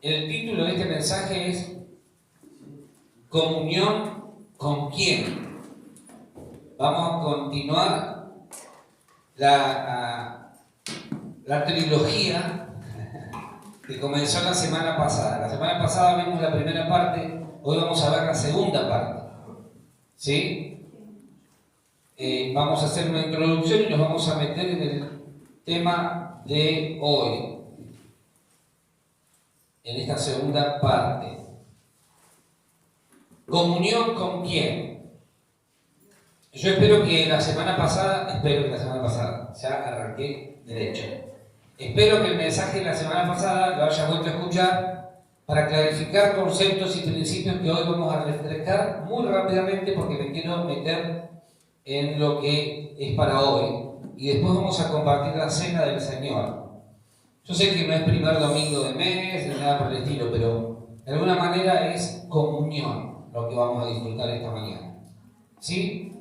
El título de este mensaje es ¿Comunión con quién? Vamos a continuar la trilogía que comenzó la semana pasada. La semana pasada vimos la primera parte, hoy vamos a ver la segunda parte. ¿Sí? Vamos a hacer una introducción y nos vamos a meter en el tema de hoy, en esta segunda parte. ¿Comunión con quién? Yo espero que la semana pasada, ya arranqué derecho. Espero que el mensaje de la semana pasada lo haya vuelto a escuchar para clarificar conceptos y principios que hoy vamos a refrescar muy rápidamente porque me quiero meter en lo que es para hoy. Y después vamos a compartir la cena del Señor. Yo sé que no es primer domingo de mes ni nada por el estilo, pero de alguna manera es comunión lo que vamos a disfrutar esta mañana. ¿Sí?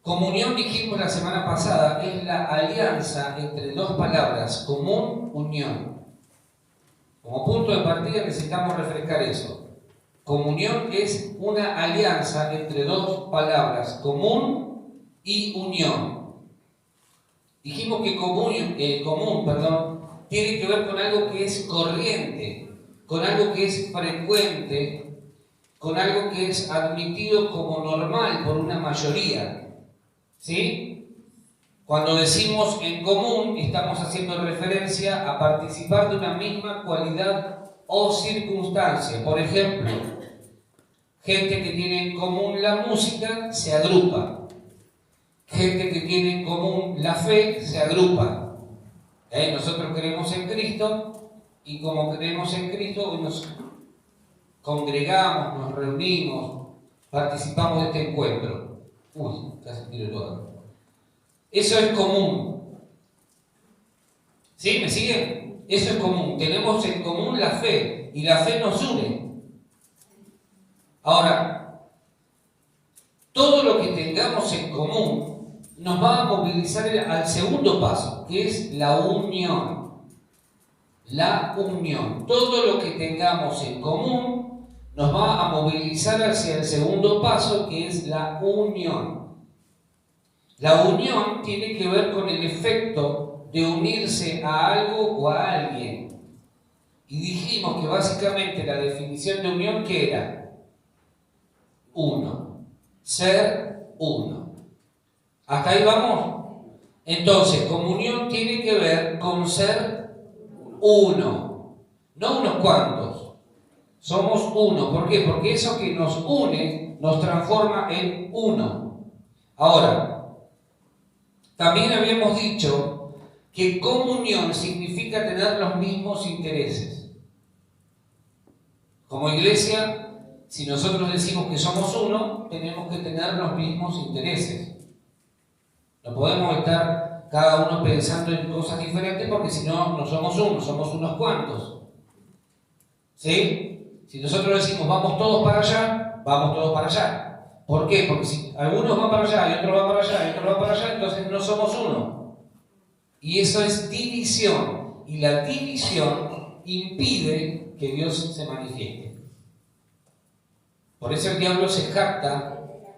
Comunión, dijimos la semana pasada, es la alianza entre dos palabras, común, unión. Como punto de partida necesitamos refrescar eso. Comunión es una alianza entre dos palabras, común y unión. Dijimos que común, tiene que ver con algo que es corriente, con algo que es frecuente, con algo que es admitido como normal por una mayoría. ¿Sí? Cuando decimos en común, estamos haciendo referencia a participar de una misma cualidad o circunstancia. Por ejemplo, gente que tiene en común la música se agrupa. Gente que tiene en común la fe se agrupa. Nosotros creemos en Cristo y como creemos en Cristo nos congregamos, nos reunimos, participamos de este encuentro. Casi tiro todo. Eso es común. ¿Sí? ¿Me siguen? Eso es común. Tenemos en común la fe y la fe nos une. Ahora, todo lo que tengamos en común nos va a movilizar al segundo paso, que es la unión. La unión. Todo lo que tengamos en común nos va a movilizar hacia el segundo paso, que es la unión. La unión tiene que ver con el efecto de unirse a algo o a alguien. Y dijimos que básicamente la definición de unión, ¿qué era? Uno. Ser uno. ¿Hasta ahí vamos? Entonces, comunión tiene que ver con ser uno. No unos cuantos. Somos uno. ¿Por qué? Porque eso que nos une nos transforma en uno. Ahora, también habíamos dicho que comunión significa tener los mismos intereses. Como iglesia, si nosotros decimos que somos uno, tenemos que tener los mismos intereses. No podemos estar cada uno pensando en cosas diferentes porque si no, no somos uno, somos unos cuantos. ¿Sí? Si nosotros decimos vamos todos para allá, vamos todos para allá. ¿Por qué? Porque si algunos van para allá y otros van para allá y otros van para allá, entonces no somos uno. Y eso es división. Y la división impide que Dios se manifieste. Por eso el diablo se jacta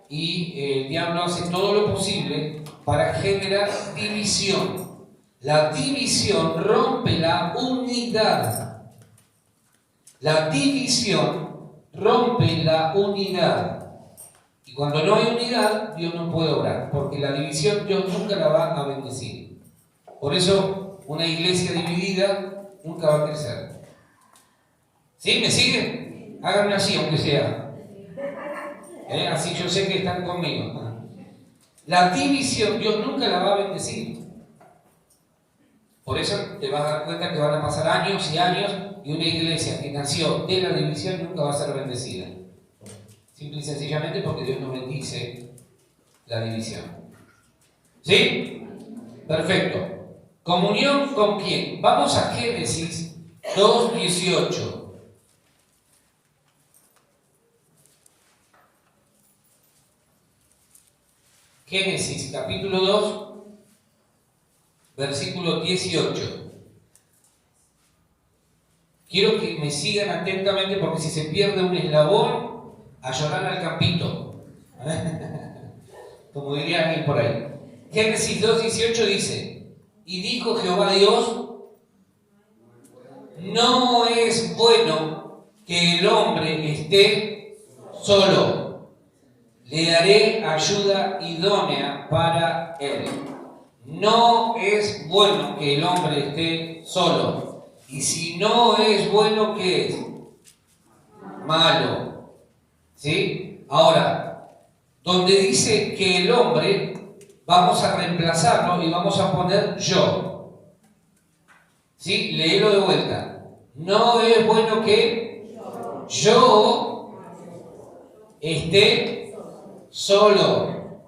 y el diablo hace todo lo posible para generar división. La división rompe la unidad. La división rompe la unidad. Y cuando no hay unidad, Dios no puede obrar, porque la división Dios nunca la va a bendecir. Por eso, una iglesia dividida nunca va a crecer. ¿Sí? ¿Me siguen? Háganme así, aunque sea. Así yo sé que están conmigo. La división Dios nunca la va a bendecir. Por eso te vas a dar cuenta que van a pasar años y años y una iglesia que nació de la división nunca va a ser bendecida. Simple y sencillamente porque Dios no bendice la división. ¿Sí? Perfecto. ¿Comunión con quién? Vamos a Génesis 2:18. Génesis capítulo 2, versículo 18. Quiero que me sigan atentamente porque si se pierde un eslabón, a llorar al campito. Como diría alguien por ahí. Génesis 2:18 dice, y dijo Jehová Dios, no es bueno que el hombre esté solo. Le daré ayuda idónea para él. No es bueno que el hombre esté solo. Y si no es bueno, ¿qué es? Malo. ¿Sí? Ahora, donde dice que el hombre, vamos a reemplazarlo y vamos a poner yo. ¿Sí? Léelo de vuelta. No es bueno que yo esté solo.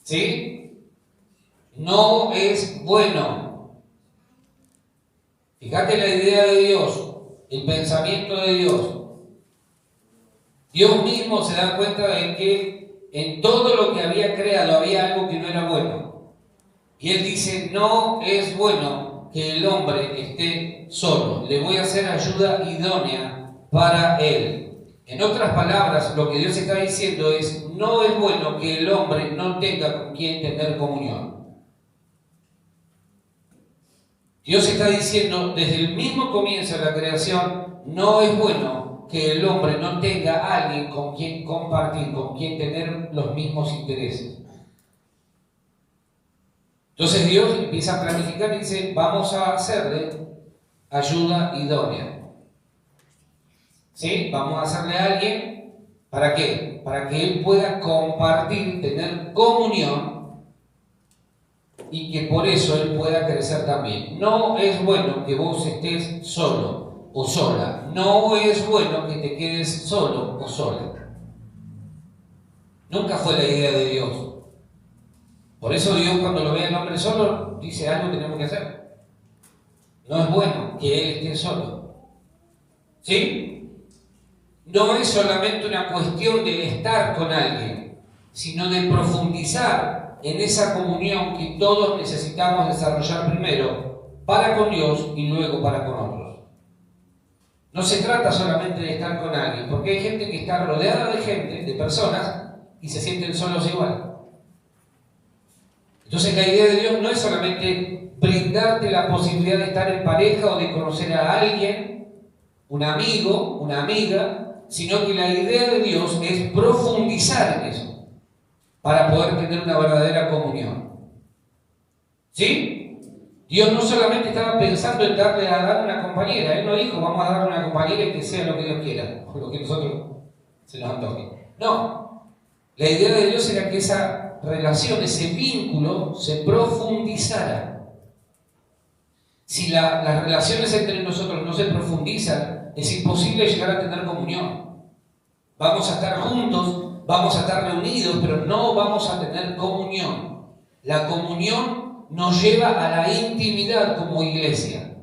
¿Sí? No es bueno. Fíjate la idea de Dios, el pensamiento de Dios. Dios mismo se da cuenta de que en todo lo que había creado había algo que no era bueno. Y Él dice, no es bueno que el hombre esté solo. Le voy a hacer ayuda idónea para él. En otras palabras, lo que Dios está diciendo es, no es bueno que el hombre no tenga con quien tener comunión. Dios está diciendo, desde el mismo comienzo de la creación, no es bueno que el hombre no tenga a alguien con quien compartir, con quien tener los mismos intereses. Entonces Dios empieza a planificar y dice, vamos a hacerle ayuda idónea. ¿Sí? Vamos a hacerle a alguien, ¿para qué? Para que él pueda compartir, tener comunión y que por eso él pueda crecer también. No es bueno que vos estés solo o sola. No es bueno que te quedes solo o sola. Nunca fue la idea de Dios. Por eso Dios, cuando lo ve al hombre solo, dice, algo tenemos que hacer. No es bueno que él esté solo. ¿Sí? No es solamente una cuestión de estar con alguien, sino de profundizar en esa comunión que todos necesitamos desarrollar primero para con Dios y luego para con otros. No se trata solamente de estar con alguien, porque hay gente que está rodeada de gente, de personas, y se sienten solos igual. Entonces la idea de Dios no es solamente brindarte la posibilidad de estar en pareja o de conocer a alguien, un amigo, una amiga, sino que la idea de Dios es profundizar en eso para poder tener una verdadera comunión. ¿Sí? Dios no solamente estaba pensando en darle a Adán una compañera, Él no dijo vamos a darle una compañera y que sea lo que Dios quiera, o lo que nosotros se nos antoje. No, la idea de Dios era que esa relación, ese vínculo se profundizara. Si las relaciones entre nosotros no se profundizan, es imposible llegar a tener comunión. Vamos a estar juntos, vamos a estar reunidos, pero no vamos a tener comunión. La comunión nos lleva a la intimidad como iglesia.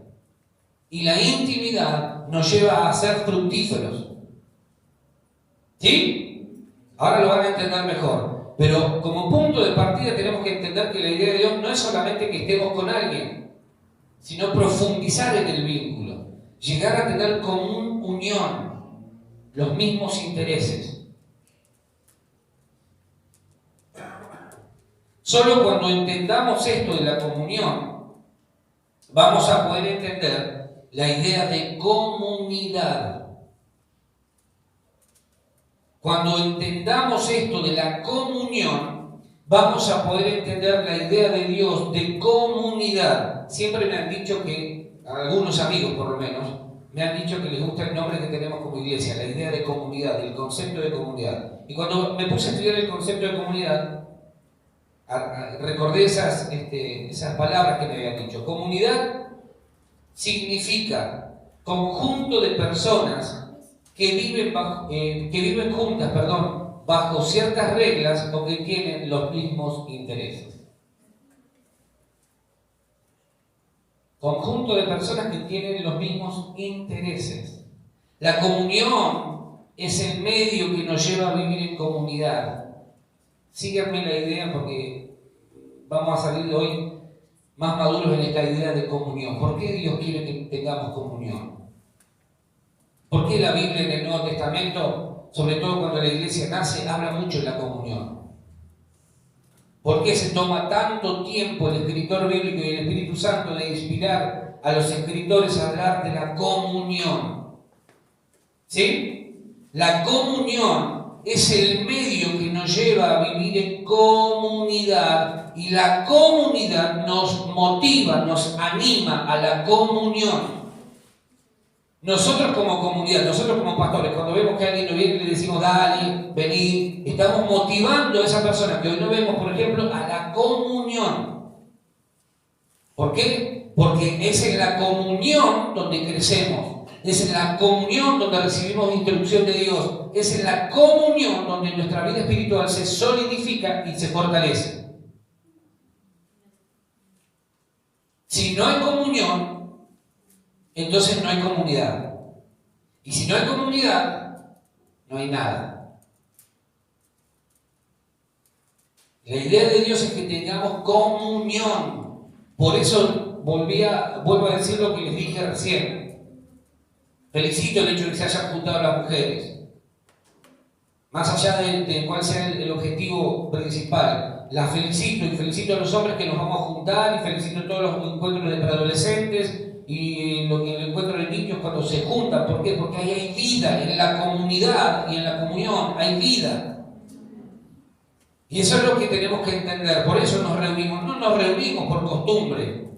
Y la intimidad nos lleva a ser fructíferos. ¿Sí? Ahora lo van a entender mejor. Pero como punto de partida tenemos que entender que la idea de Dios no es solamente que estemos con alguien, sino profundizar en el vínculo, llegar a tener unión, los mismos intereses. Solo cuando entendamos esto de la comunión, vamos a poder entender la idea de comunidad. Cuando entendamos esto de la comunión, vamos a poder entender la idea de Dios de comunidad. Siempre me han dicho que, algunos amigos por lo menos, me han dicho que les gusta el nombre que tenemos como iglesia, la idea de comunidad, el concepto de comunidad. Y cuando me puse a estudiar el concepto de comunidad, recordé esas palabras que me habían dicho. Comunidad significa conjunto de personas que viven juntas, bajo ciertas reglas o que tienen los mismos intereses. Conjunto de personas que tienen los mismos intereses. La comunión es el medio que nos lleva a vivir en comunidad. Síganme la idea porque vamos a salir de hoy más maduros en esta idea de comunión. ¿Por qué Dios quiere que tengamos comunión? ¿Por qué la Biblia en el Nuevo Testamento, sobre todo cuando la iglesia nace, habla mucho de la comunión? ¿Por qué se toma tanto tiempo el escritor bíblico y el Espíritu Santo de inspirar a los escritores a hablar de la comunión? ¿Sí? La comunión es el medio que nos lleva a vivir en comunidad, y la comunidad nos motiva, nos anima a la comunión. Nosotros como comunidad, nosotros como pastores, cuando vemos que alguien nos viene y le decimos, dale, vení, estamos motivando a esa persona que hoy no vemos, por ejemplo, a la comunión. ¿Por qué? Porque es en la comunión donde crecemos, es en la comunión donde recibimos instrucción de Dios, es en la comunión donde nuestra vida espiritual se solidifica y se fortalece. Si no hay comunión, entonces no hay comunidad. Y si no hay comunidad, no hay nada. La idea de Dios es que tengamos comunión. Por eso vuelvo a decir lo que les dije recién. Felicito el hecho de que se hayan juntado las mujeres. Más allá de cuál sea el objetivo principal, las felicito, y felicito a los hombres que nos vamos a juntar, y felicito a todos los encuentros de preadolescentes y el encuentro de niños cuando se juntan. ¿Por qué? Porque ahí hay vida, en la comunidad y en la comunión hay vida. Y eso es lo que tenemos que entender. Por eso nos reunimos. No nos reunimos por costumbre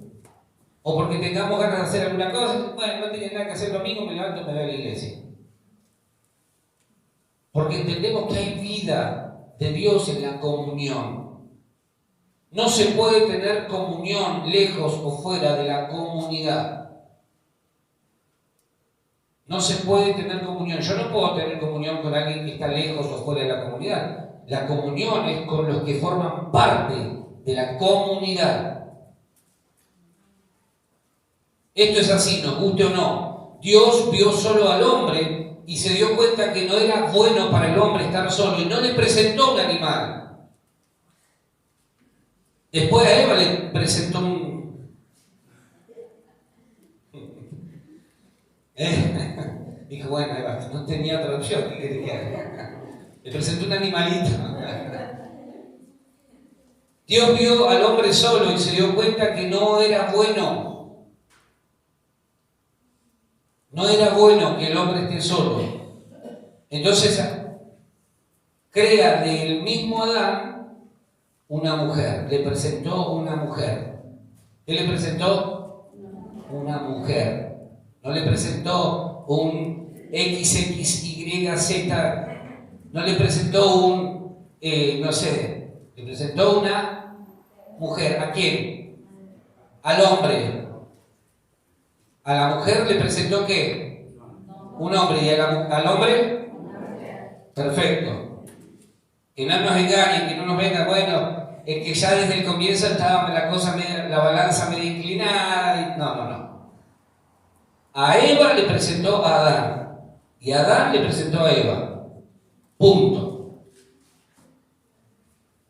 o porque tengamos ganas de hacer alguna cosa. Bueno, no tenía nada que hacer el domingo, me levanto y me voy a la iglesia. Porque entendemos que hay vida de Dios en la comunión. No se puede tener comunión lejos o fuera de la comunidad. No se puede tener comunión. Yo no puedo tener comunión con alguien que está lejos o fuera de la comunidad. La comunión es con los que forman parte de la comunidad. Esto es así, nos guste o no. Dios vio solo al hombre y se dio cuenta que no era bueno para el hombre estar solo y no le presentó un animal. Después a Eva le presentó un... Dijo, bueno, Eva, no tenía otra opción, ¿qué quería que haga? Le presentó un animalito. Dios vio al hombre solo y se dio cuenta que no era bueno. No era bueno que el hombre esté solo. Entonces, crea del mismo Adán una mujer. Le presentó una mujer. ¿Qué le presentó? Una mujer. No le presentó un XXYZ. No le presentó un, no sé, le presentó una mujer. ¿A quién? Al hombre. A la mujer le presentó ¿qué? Un hombre. ¿Y al hombre? Perfecto. Que no nos engañen, que no nos venga, bueno, es que ya desde el comienzo estaba la cosa media, la balanza medio inclinada. No. A Eva le presentó a Adán. Y Adán le presentó a Eva. Punto.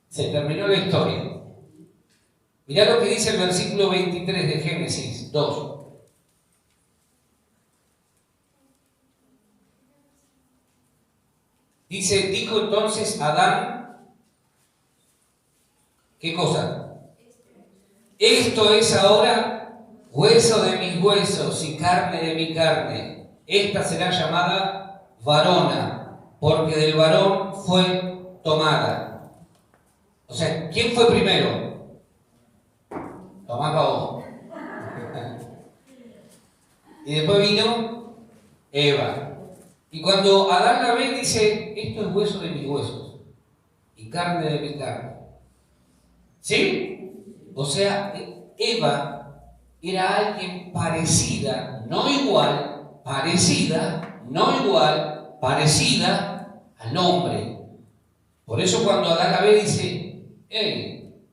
Se terminó la historia. Mirá lo que dice el versículo 23 de Génesis 2. Dice, dijo entonces Adán, ¿qué cosa? Esto es ahora hueso de mis huesos y carne de mi carne. Esta será llamada varona, porque del varón fue tomada. O sea, ¿quién fue primero? Tomás para vos. Y después vino Eva. Y cuando Adán la ve, dice, esto es hueso de mis huesos y carne de mi carne. ¿Sí? O sea, Eva era alguien parecida, no igual, parecida, no igual, parecida al hombre. Por eso cuando Adán la ve, dice, hey,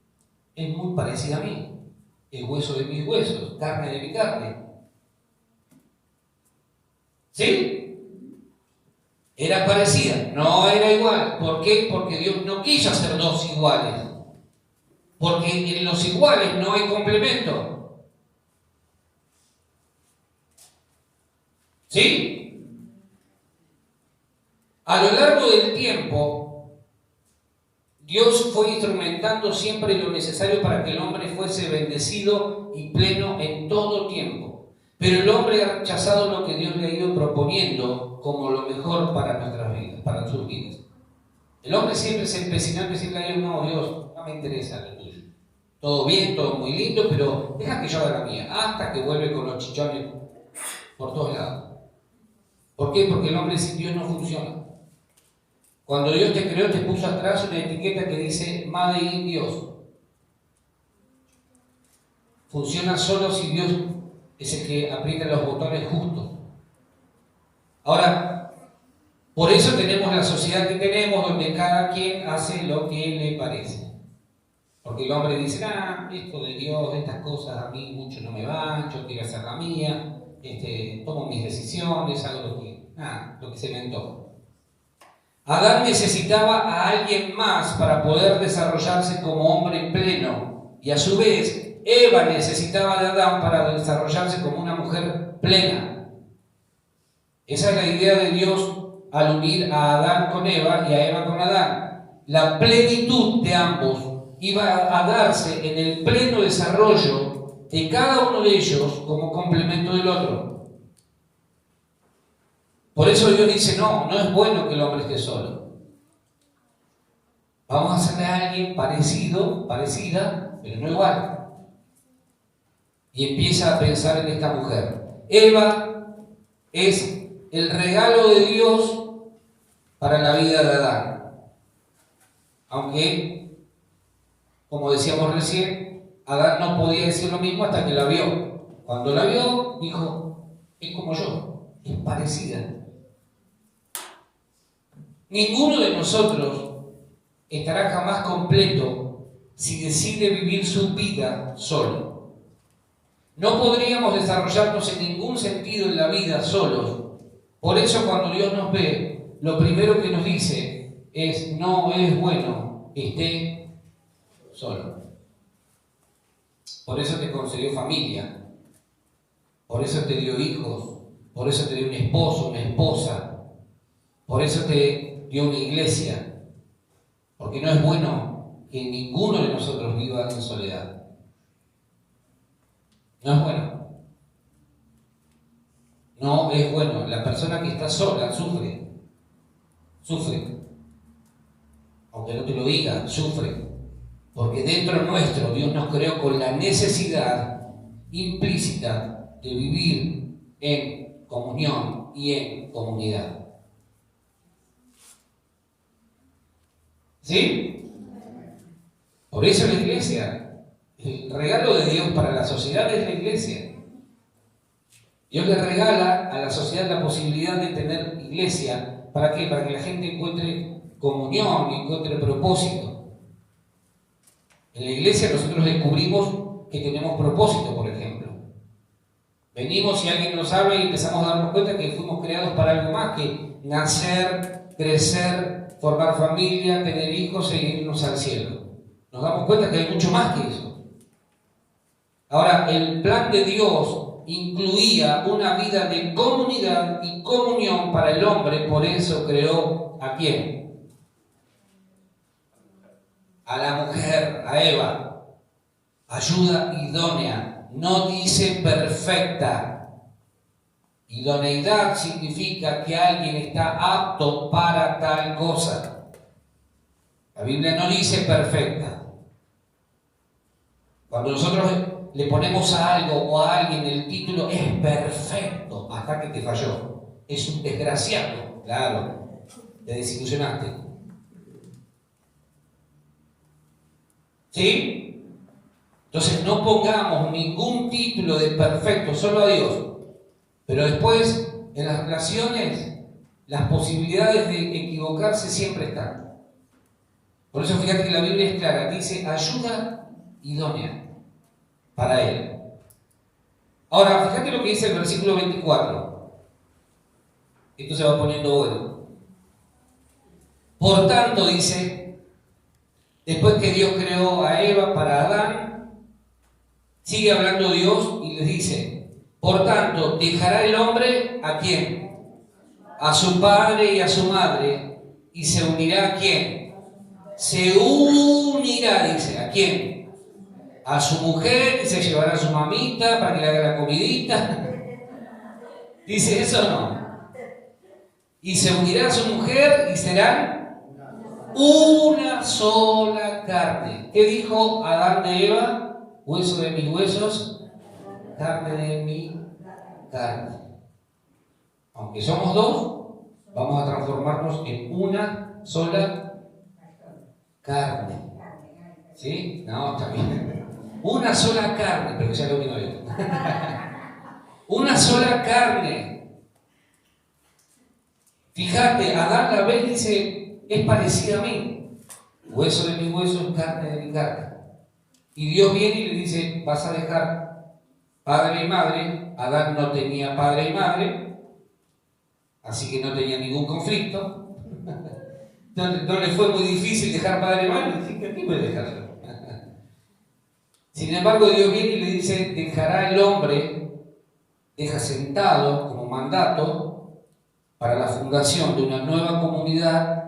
es muy parecida a mí, es hueso de mis huesos, carne de mi carne. ¿Sí? Era parecida, no era igual. ¿Por qué? Porque Dios no quiso hacer dos iguales. Porque en los iguales no hay complemento. ¿Sí? A lo largo del tiempo, Dios fue instrumentando siempre lo necesario para que el hombre fuese bendecido y pleno en todo tiempo. Pero el hombre ha rechazado lo que Dios le ha ido proponiendo como lo mejor para nuestras vidas, para sus vidas. El hombre siempre se empecinó en decirle a Dios: no, Dios, no me interesa lo tuyo. Todo bien, todo muy lindo, pero deja que yo haga la mía. Hasta que vuelve con los chichones por todos lados. ¿Por qué? Porque el hombre sin Dios no funciona. Cuando Dios te creó, te puso atrás una etiqueta que dice Made in Dios. Funciona solo si Dios es el que aprieta los botones justos. Ahora, por eso tenemos la sociedad que tenemos, donde cada quien hace lo que le parece. Porque el hombre dice: esto de Dios, estas cosas a mí mucho no me van, yo quiero hacer la mía, tomo mis decisiones, hago lo que se me antoja. Adán necesitaba a alguien más para poder desarrollarse como hombre pleno, y a su vez Eva necesitaba de Adán para desarrollarse como una mujer plena. Esa es la idea de Dios al unir a Adán con Eva y a Eva con Adán. La plenitud de ambos iba a darse en el pleno desarrollo de cada uno de ellos como complemento del otro. Por eso Dios dice: no es bueno que el hombre esté solo. Vamos a hacerle a alguien parecido, parecida, pero no igual. Y empieza a pensar en esta mujer. Eva es el regalo de Dios para la vida de Adán. Aunque, como decíamos recién, Adán no podía decir lo mismo hasta que la vio. Cuando la vio, dijo: es como yo, es parecida. Ninguno de nosotros estará jamás completo si decide vivir su vida solo. No podríamos desarrollarnos en ningún sentido en la vida solos. Por eso, cuando Dios nos ve, lo primero que nos dice es: no es bueno que esté solo. Por eso te concedió familia, por eso te dio hijos, por eso te dio un esposo, una esposa, por eso te dio una iglesia, porque no es bueno que ninguno de nosotros viva en soledad. No es bueno. No es bueno. La persona que está sola sufre. Aunque no te lo diga, sufre. Porque dentro nuestro Dios nos creó con la necesidad implícita de vivir en comunión y en comunidad. ¿Sí? Por eso la iglesia, el regalo de Dios para la sociedad es la iglesia. Dios le regala a la sociedad la posibilidad de tener iglesia. ¿Para qué? Para que la gente encuentre comunión y encuentre propósito. En la iglesia nosotros descubrimos que tenemos propósito, por ejemplo. Venimos y alguien nos habla y empezamos a darnos cuenta que fuimos creados para algo más que nacer, crecer, formar familia, tener hijos e irnos al cielo. Nos damos cuenta que hay mucho más que eso. Ahora, el plan de Dios incluía una vida de comunidad y comunión para el hombre, por eso creó ¿a quién? A la mujer, a Eva. Ayuda idónea, no dice perfecta. Idoneidad significa que alguien está apto para tal cosa. La Biblia no dice perfecta. Cuando nosotros le ponemos a algo o a alguien el título es perfecto, hasta que te falló, es un desgraciado, claro, te desilusionaste. ¿Sí? Entonces no pongamos ningún título de perfecto, solo a Dios. Pero después, en las relaciones, las posibilidades de equivocarse siempre están. Por eso fíjate que la Biblia es clara, dice ayuda idónea para él. Ahora, fíjate lo que dice el versículo 24. Esto se va poniendo bueno. Por tanto, dice, Después que Dios creó a Eva para Adán, sigue hablando Dios y les dice: por tanto, dejará el hombre ¿a quién? A su padre y a su madre, y se unirá ¿a quién? Se unirá, dice, ¿a quién? A su mujer, y se llevará a su mamita para que le haga la comidita. ¿Dice eso o no? Y se unirá a su mujer y serán una sola carne. ¿Qué dijo Adán de Eva? Hueso de mis huesos, carne de mi carne. Aunque somos dos, vamos a transformarnos en una sola carne. ¿Sí? No, está bien. Una sola carne, pero ya lo vino yo. Una sola carne. Fíjate, Adán la ve y dice: es parecida a mí. Hueso de mis huesos, carne de mi carne. Y Dios viene y le dice: vas a dejar padre y madre. Adán no tenía padre y madre, así que no tenía ningún conflicto. No le fue muy difícil dejar padre y madre. Dice: ¿qué tipo de dejarlo? Sin embargo, Dios viene y le dice: dejará el hombre, deja sentado como mandato para la fundación de una nueva comunidad.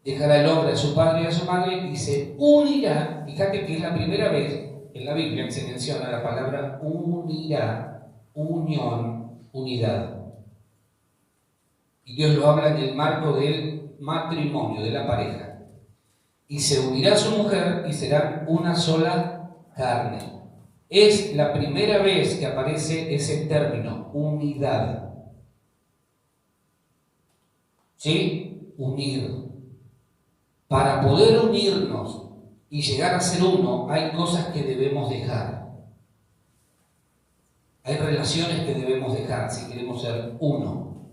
Dejará el hombre a su padre y a su madre y se unirá. Fíjate que es la primera vez en la Biblia que se menciona la palabra unirá, unión, unidad. Y Dios lo habla en el marco del matrimonio, de la pareja. Y se unirá a su mujer y serán una sola carne. Es la primera vez que aparece ese término, unidad. ¿Sí? Unido. Para poder unirnos y llegar a ser uno, hay cosas que debemos dejar. Hay relaciones que debemos dejar si queremos ser uno.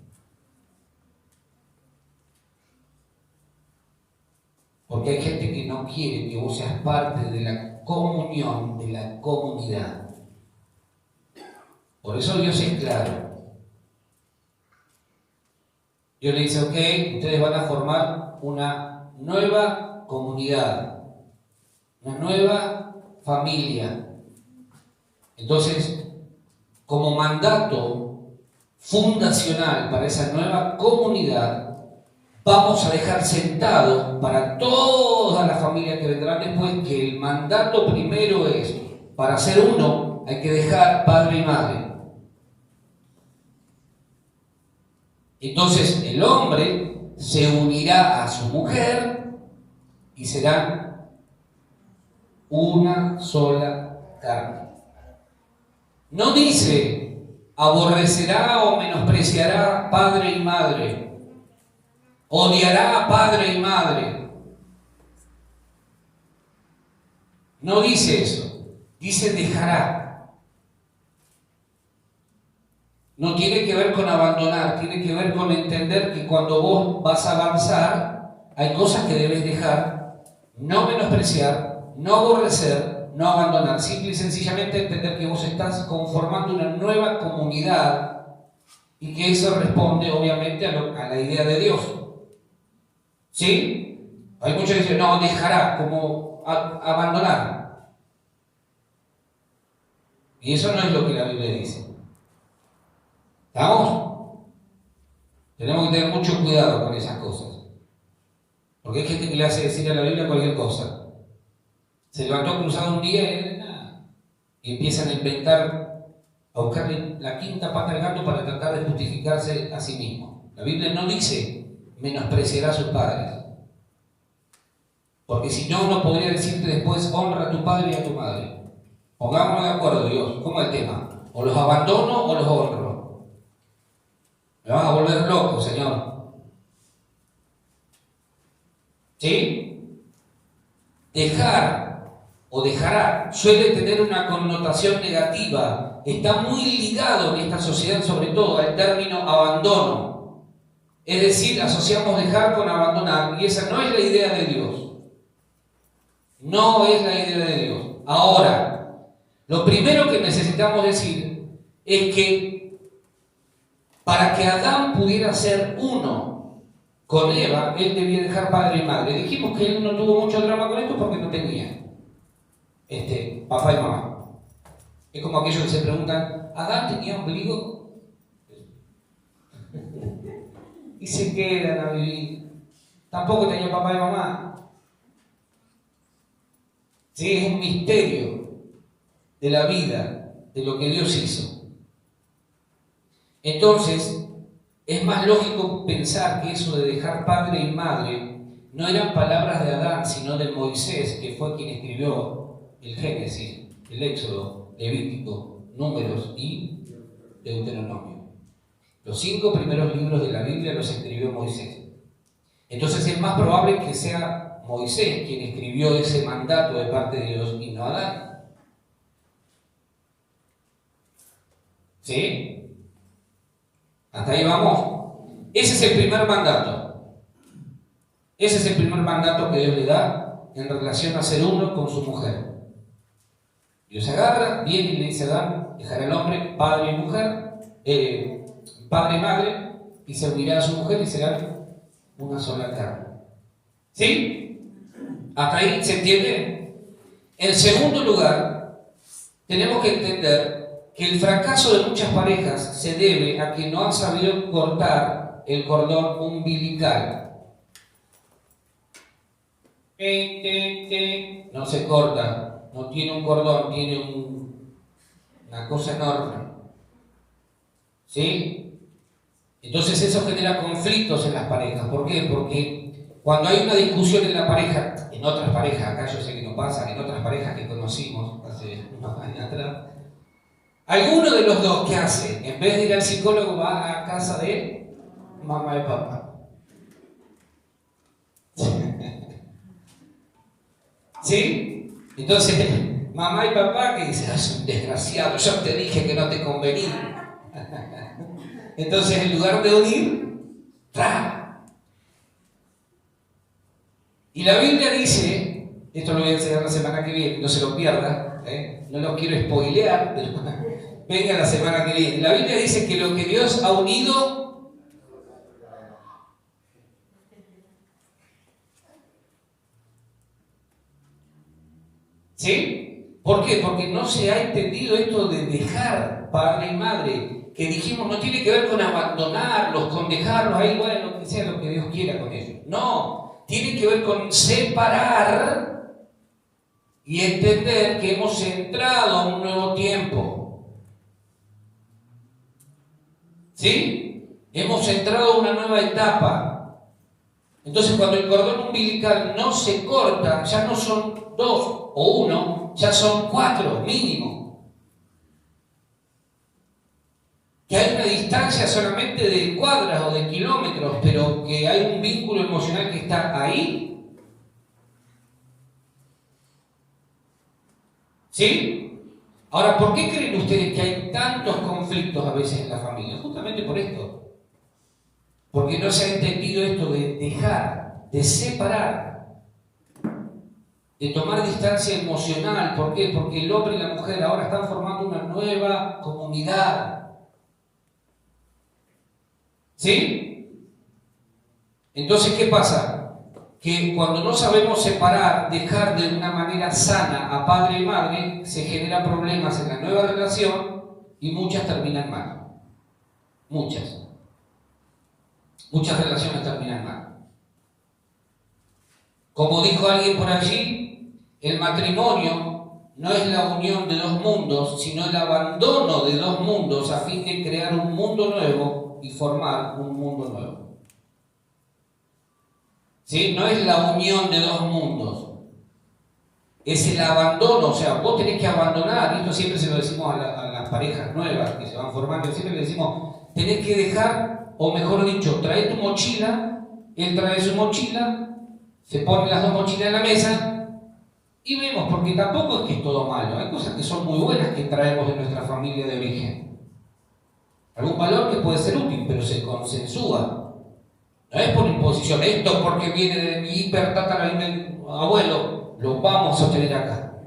Porque hay gente que no quiere que vos seas parte de la comunión, de la comunidad. Por eso Dios es claro. Dios le dice: ok, ustedes van a formar una nueva comunidad, una nueva familia. Entonces, como mandato fundacional para esa nueva comunidad, vamos a dejar sentado para toda la familia que vendrán después que el mandato primero es: para ser uno hay que dejar padre y madre. Entonces el hombre se unirá a su mujer y serán una sola carne. No dice aborrecerá o menospreciará padre y madre, odiará a padre y madre. No dice eso, dice dejará. No tiene que ver con abandonar, tiene que ver con entender que cuando vos vas a avanzar, hay cosas que debes dejar, no menospreciar, no aborrecer, no abandonar. Simple y sencillamente entender que vos estás conformando una nueva comunidad y que eso responde obviamente a la idea de Dios. ¿Sí? Hay muchos que dicen: no, dejará, como abandonar. Y eso no es lo que la Biblia dice. ¿Estamos? Tenemos que tener mucho cuidado con esas cosas. Porque hay gente que le hace decir a la Biblia cualquier cosa. Se levantó cruzado un día y empiezan a inventar, a buscarle la quinta pata al gato para tratar de justificarse a sí mismo. La Biblia no dice menospreciará a sus padres. Porque si no, no podría decirte después: honra a tu padre y a tu madre. Pongámonos de acuerdo, Dios. ¿Cómo es el tema? O los abandono o los honro. Me vas a volver loco, Señor. ¿Sí? Dejar o dejará suele tener una connotación negativa. Está muy ligado en esta sociedad, sobre todo, al término abandono. Es decir, asociamos dejar con abandonar, y esa no es la idea de Dios. No es la idea de Dios. Ahora, lo primero que necesitamos decir es que para que Adán pudiera ser uno, Con Eva, él debía dejar padre y madre. Dijimos que él no tuvo mucho drama con esto porque no tenía papá y mamá. Es como aquellos que se preguntan, ¿Adán tenía ombligo? Y se quedan a vivir. Tampoco tenía papá y mamá. Sí, es un misterio de la vida, de lo que Dios hizo. Entonces, es más lógico pensar que eso de dejar padre y madre no eran palabras de Adán, sino de Moisés, que fue quien escribió el Génesis, el Éxodo, Levítico, Números y Deuteronomio. Los 5 primeros libros de la Biblia los escribió Moisés. Entonces es más probable que sea Moisés quien escribió ese mandato de parte de Dios y no Adán. ¿Sí? Hasta ahí vamos. Ese es el primer mandato. Ese es el primer mandato que Dios le da en relación a ser uno con su mujer. Dios agarra, viene y le dice a Adán, dejará al hombre padre y mujer, padre y madre, y se unirá a su mujer y serán una sola carne. ¿Sí? ¿Hasta ahí se entiende? En segundo lugar, tenemos que entender que el fracaso de muchas parejas se debe a que no han sabido cortar el cordón umbilical. No se corta, no tiene un cordón, tiene una cosa enorme. ¿Sí? Entonces eso genera conflictos en las parejas. ¿Por qué? Porque cuando hay una discusión en la pareja, en otras parejas, acá yo sé que no pasa, en otras parejas que conocimos hace unos años atrás, alguno de los dos, ¿qué hace? En vez de ir al psicólogo, va a casa de mamá y papá. ¿Sí? Entonces, mamá y papá que dicen, es un desgraciado, yo te dije que no te convenía. Entonces, en lugar de unir, ¡tra! Y la Biblia dice, esto lo voy a enseñar la semana que viene, no se lo pierda, no lo quiero spoilear, venga la semana que viene. La Biblia dice que lo que Dios ha unido, ¿sí? ¿Por qué? Porque no se ha entendido esto de dejar padre y madre, que dijimos no tiene que ver con abandonarlos, con dejarlos ahí, bueno, que sea lo que Dios quiera con ellos. No, tiene que ver con separar y entender que hemos entrado a un nuevo tiempo. ¿Sí? Hemos entrado a una nueva etapa. Entonces, cuando el cordón umbilical no se corta, ya no son 2 o 1, ya son 4 mínimo. Que hay una distancia solamente de cuadras o de kilómetros, pero que hay un vínculo emocional que está ahí. ¿Sí? Ahora, ¿por qué creen ustedes que hay tantos conflictos a veces en la familia? Justamente por esto. Porque no se ha entendido esto de dejar, de separar, de tomar distancia emocional. ¿Por qué? Porque el hombre y la mujer ahora están formando una nueva comunidad. ¿Sí? Entonces, ¿qué pasa? Que cuando no sabemos separar, dejar de una manera sana a padre y madre, se generan problemas en la nueva relación y muchas terminan mal. Muchas relaciones terminan mal. Como dijo alguien por allí, el matrimonio no es la unión de dos mundos, sino el abandono de dos mundos a fin de crear un mundo nuevo y formar un mundo nuevo. ¿Sí? No es la unión de dos mundos, es el abandono. O sea, vos tenés que abandonar, y esto siempre se lo decimos a las parejas nuevas que se van formando, siempre le decimos, tenés que dejar, o mejor dicho, trae tu mochila, él trae su mochila, se ponen las dos mochilas en la mesa y vemos, porque tampoco es que es todo malo, hay cosas que son muy buenas que traemos de nuestra familia de origen. Algún valor que puede ser útil, pero se consensúa. No es por imposición, esto porque viene de mi abuelo, lo vamos a tener acá.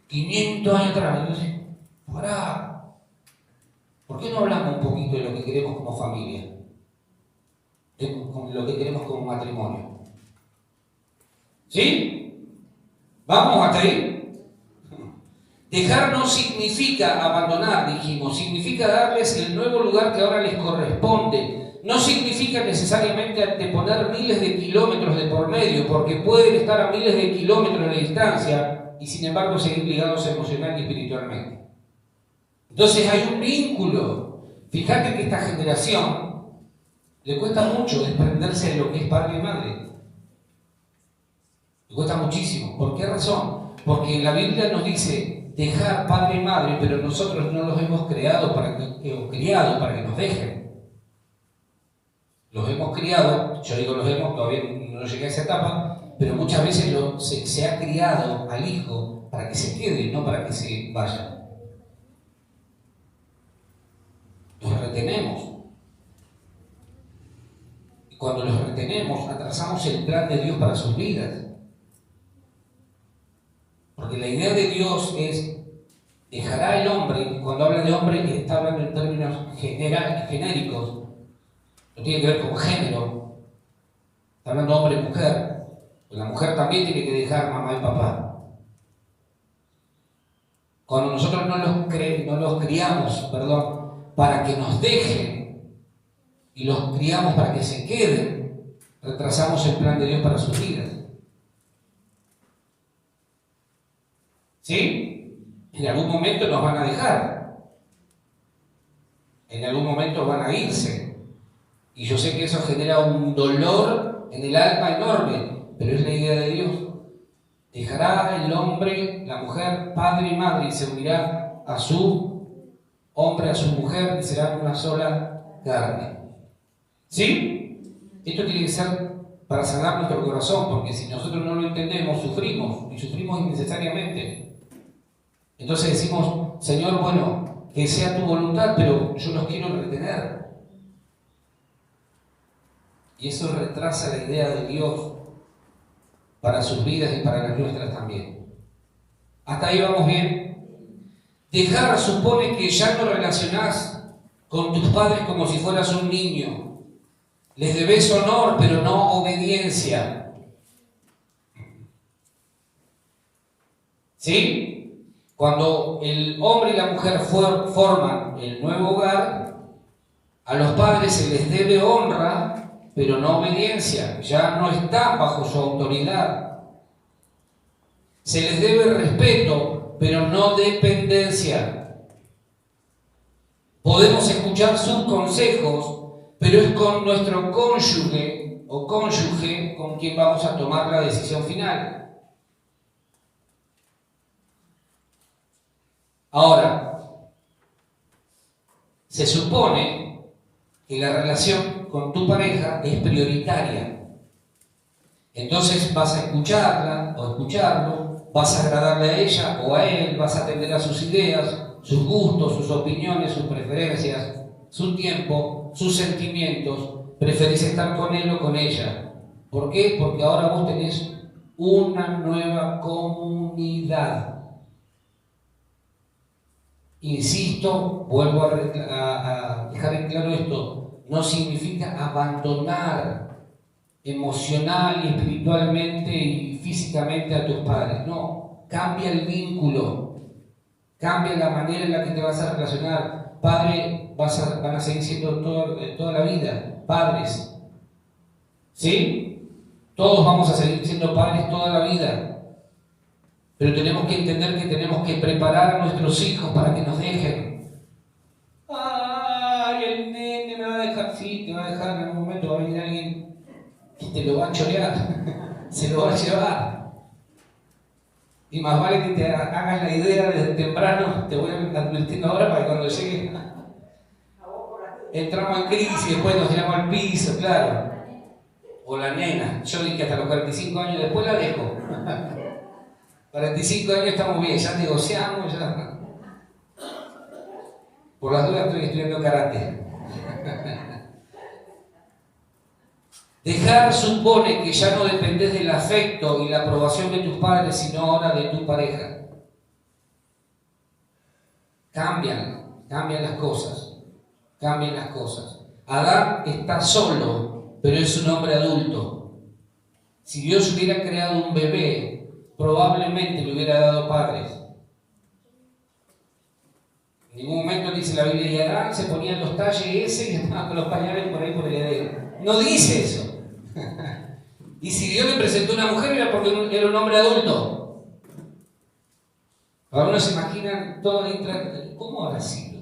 500 años atrás, y yo digo, pará, ¿por qué no hablamos un poquito de lo que queremos como familia? con lo que queremos como matrimonio. ¿Sí? ¿Vamos hasta ahí? Dejar no significa abandonar, dijimos, significa darles el nuevo lugar que ahora les corresponde. No significa necesariamente anteponer miles de kilómetros de por medio, porque pueden estar a miles de kilómetros de distancia y sin embargo seguir ligados emocional y espiritualmente. Entonces hay un vínculo. Fíjate que esta generación le cuesta mucho desprenderse de lo que es padre y madre. Le cuesta muchísimo. ¿Por qué razón? Porque la Biblia nos dice dejar padre y madre, pero nosotros no los hemos creado o criado para que nos dejen. Los hemos criado, yo digo los hemos, todavía no llegué a esa etapa, pero muchas veces se ha criado al hijo para que se quede, no para que se vaya. Los retenemos. Y cuando los retenemos, atrasamos el plan de Dios para sus vidas. Porque la idea de Dios es, dejará el hombre, cuando habla de hombre está hablando en términos genéricos, no tiene que ver con género, está hablando de hombre y mujer. La mujer también tiene que dejar mamá y papá. Cuando nosotros no los criamos, para que nos dejen y los criamos para que se queden, retrasamos el plan de Dios para sus vidas. ¿Sí? En algún momento nos van a dejar. En algún momento van a irse. Y yo sé que eso genera un dolor en el alma enorme, pero es la idea de Dios. Dejará el hombre, la mujer, padre y madre, y se unirá a su hombre, a su mujer, y serán una sola carne. ¿Sí? Esto tiene que ser para sanar nuestro corazón, porque si nosotros no lo entendemos, sufrimos, y sufrimos innecesariamente. Entonces decimos, Señor, bueno, que sea tu voluntad, pero yo los quiero retener. Y eso retrasa la idea de Dios para sus vidas y para las nuestras también. ¿Hasta ahí vamos bien? Dejar supone que ya no relacionás con tus padres como si fueras un niño. Les debes honor, pero no obediencia. ¿Sí? Cuando el hombre y la mujer forman el nuevo hogar, a los padres se les debe honra, pero no obediencia. Ya no están bajo su autoridad. Se les debe respeto, pero no dependencia. Podemos escuchar sus consejos, pero es con nuestro cónyuge o cónyuge con quien vamos a tomar la decisión final. Ahora, se supone que la relación con tu pareja es prioritaria. Entonces vas a escucharla o escucharlo, vas a agradarle a ella o a él, vas a atender a sus ideas, sus gustos, sus opiniones, sus preferencias, su tiempo, sus sentimientos. Preferís estar con él o con ella. ¿Por qué? Porque ahora vos tenés una nueva comunidad. Insisto, vuelvo a dejar en claro esto, no significa abandonar emocional y espiritualmente y físicamente a tus padres, no, cambia el vínculo, cambia la manera en la que te vas a relacionar. Padre, van a seguir siendo toda la vida, padres, ¿sí? Todos vamos a seguir siendo padres toda la vida. Pero tenemos que entender que tenemos que preparar a nuestros hijos para que nos dejen. ¡Ay, el nene me va a dejar! Sí, te va a dejar, en algún momento va a venir alguien que te lo va a chorear, se lo va a llevar. Y más vale que te hagas la idea desde temprano, te voy advirtiendo ahora para que cuando llegue entramos en crisis y después nos tiramos al piso, claro. O la nena, yo dije hasta los 45 años, después la dejo. 45 años estamos bien, ya negociamos, ya. Por las dudas estoy estudiando karate. Dejar supone que ya no dependes del afecto y la aprobación de tus padres, sino ahora de tu pareja. Cambian las cosas. Adán está solo pero es un hombre adulto. Si Dios hubiera creado un bebé, probablemente le hubiera dado padres. En ningún momento dice la Biblia, y Adán se ponía los talles ese y estaba con los pañales por ahí por el heredero. No dice eso. Y si Dios le presentó una mujer era porque era un hombre adulto. Ahora uno se imagina todo entra, ¿cómo habrá sido?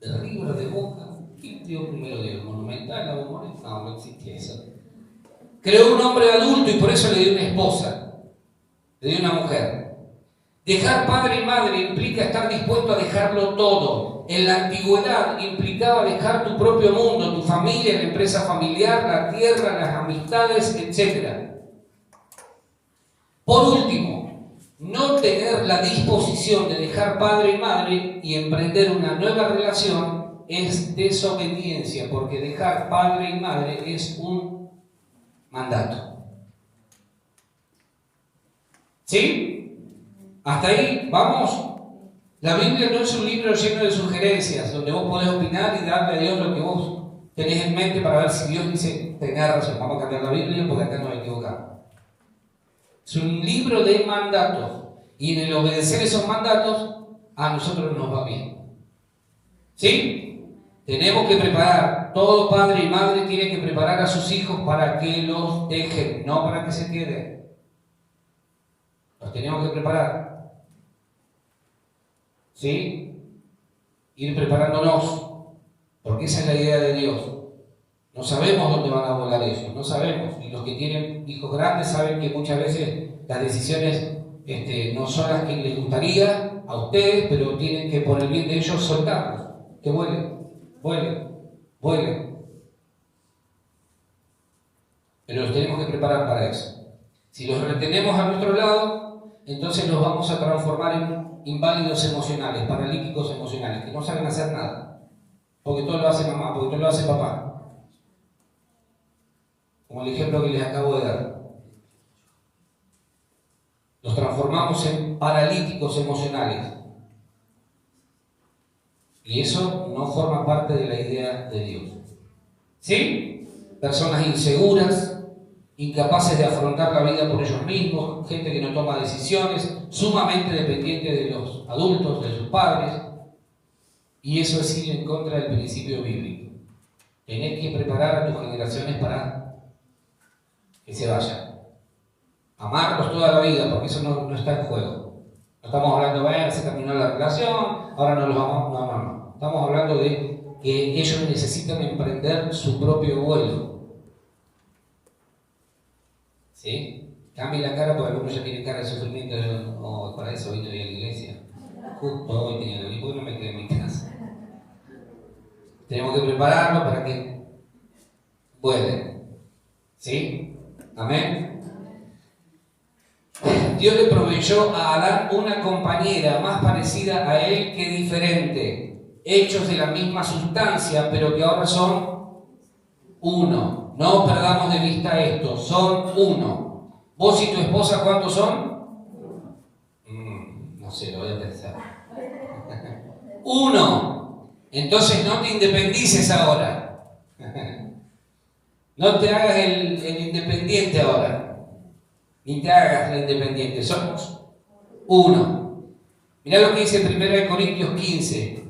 ¿El libro de Boca? ¿Quién creó primero Dios? ¿Monumental? ¿La Bombonera? No existía eso. Creó un hombre adulto y por eso le dio una esposa, le dio una mujer. Dejar padre y madre implica estar dispuesto a dejarlo todo. En la antigüedad implicaba dejar tu propio mundo, tu familia, la empresa familiar, la tierra, las amistades, etc. Por último, no tener la disposición de dejar padre y madre y emprender una nueva relación es desobediencia, porque dejar padre y madre es un mandato. ¿Sí? ¿Hasta ahí? ¿Vamos? La Biblia no es un libro lleno de sugerencias, donde vos podés opinar y darle a Dios lo que vos tenés en mente para ver si Dios dice, tenés razón, vamos a cambiar la Biblia porque acá nos equivocamos. Es un libro de mandatos. Y en el obedecer esos mandatos, a nosotros nos va bien. ¿Sí? Tenemos que preparar. Todo padre y madre tiene que preparar a sus hijos para que los dejen, no para que se queden. Los tenemos que preparar. ¿Sí? Ir preparándonos, porque esa es la idea de Dios. No sabemos dónde van a volar ellos, no sabemos. Y los que tienen hijos grandes saben que muchas veces las decisiones no son las que les gustaría a ustedes, pero tienen que, por el bien de ellos, soltarlos. Que vuelen, vuelen, vuelen. Pero los tenemos que preparar para eso. Si los retenemos a nuestro lado, entonces los vamos a transformar en inválidos emocionales, paralíticos emocionales, que no saben hacer nada, porque todo lo hace mamá, porque todo lo hace papá, como el ejemplo que les acabo de dar. Los transformamos en paralíticos emocionales, y eso no forma parte de la idea de Dios. ¿Sí? Personas inseguras, incapaces de afrontar la vida por ellos mismos, gente que no toma decisiones, sumamente dependiente de los adultos, de sus padres, y eso es ir en contra del principio bíblico. Tenés que preparar a tus generaciones para que se vayan. Amarlos toda la vida, porque eso no está en juego. No estamos hablando, bueno, se terminó la relación, ahora no los amamos, no. Estamos hablando de que ellos necesitan emprender su propio vuelo. ¿Sí? Cambie la cara porque algunos ya tienen cara de sufrimiento. Oh, para eso hoy voy a la iglesia. Justo hoy tenía que venir, porque no me quedé en mi casa. Tenemos que prepararlo para que vuelen. ¿Sí? Amén. Dios le proveyó a Adán una compañera más parecida a él que diferente, hechos de la misma sustancia, pero que ahora son uno. No perdamos de vista esto, son uno. ¿Vos y tu esposa cuántos son? No sé, lo voy a pensar. Uno. Entonces no te independices ahora. No te hagas el independiente ahora. Ni te hagas la independiente. Somos uno. Mirá lo que dice 1 Corintios 15.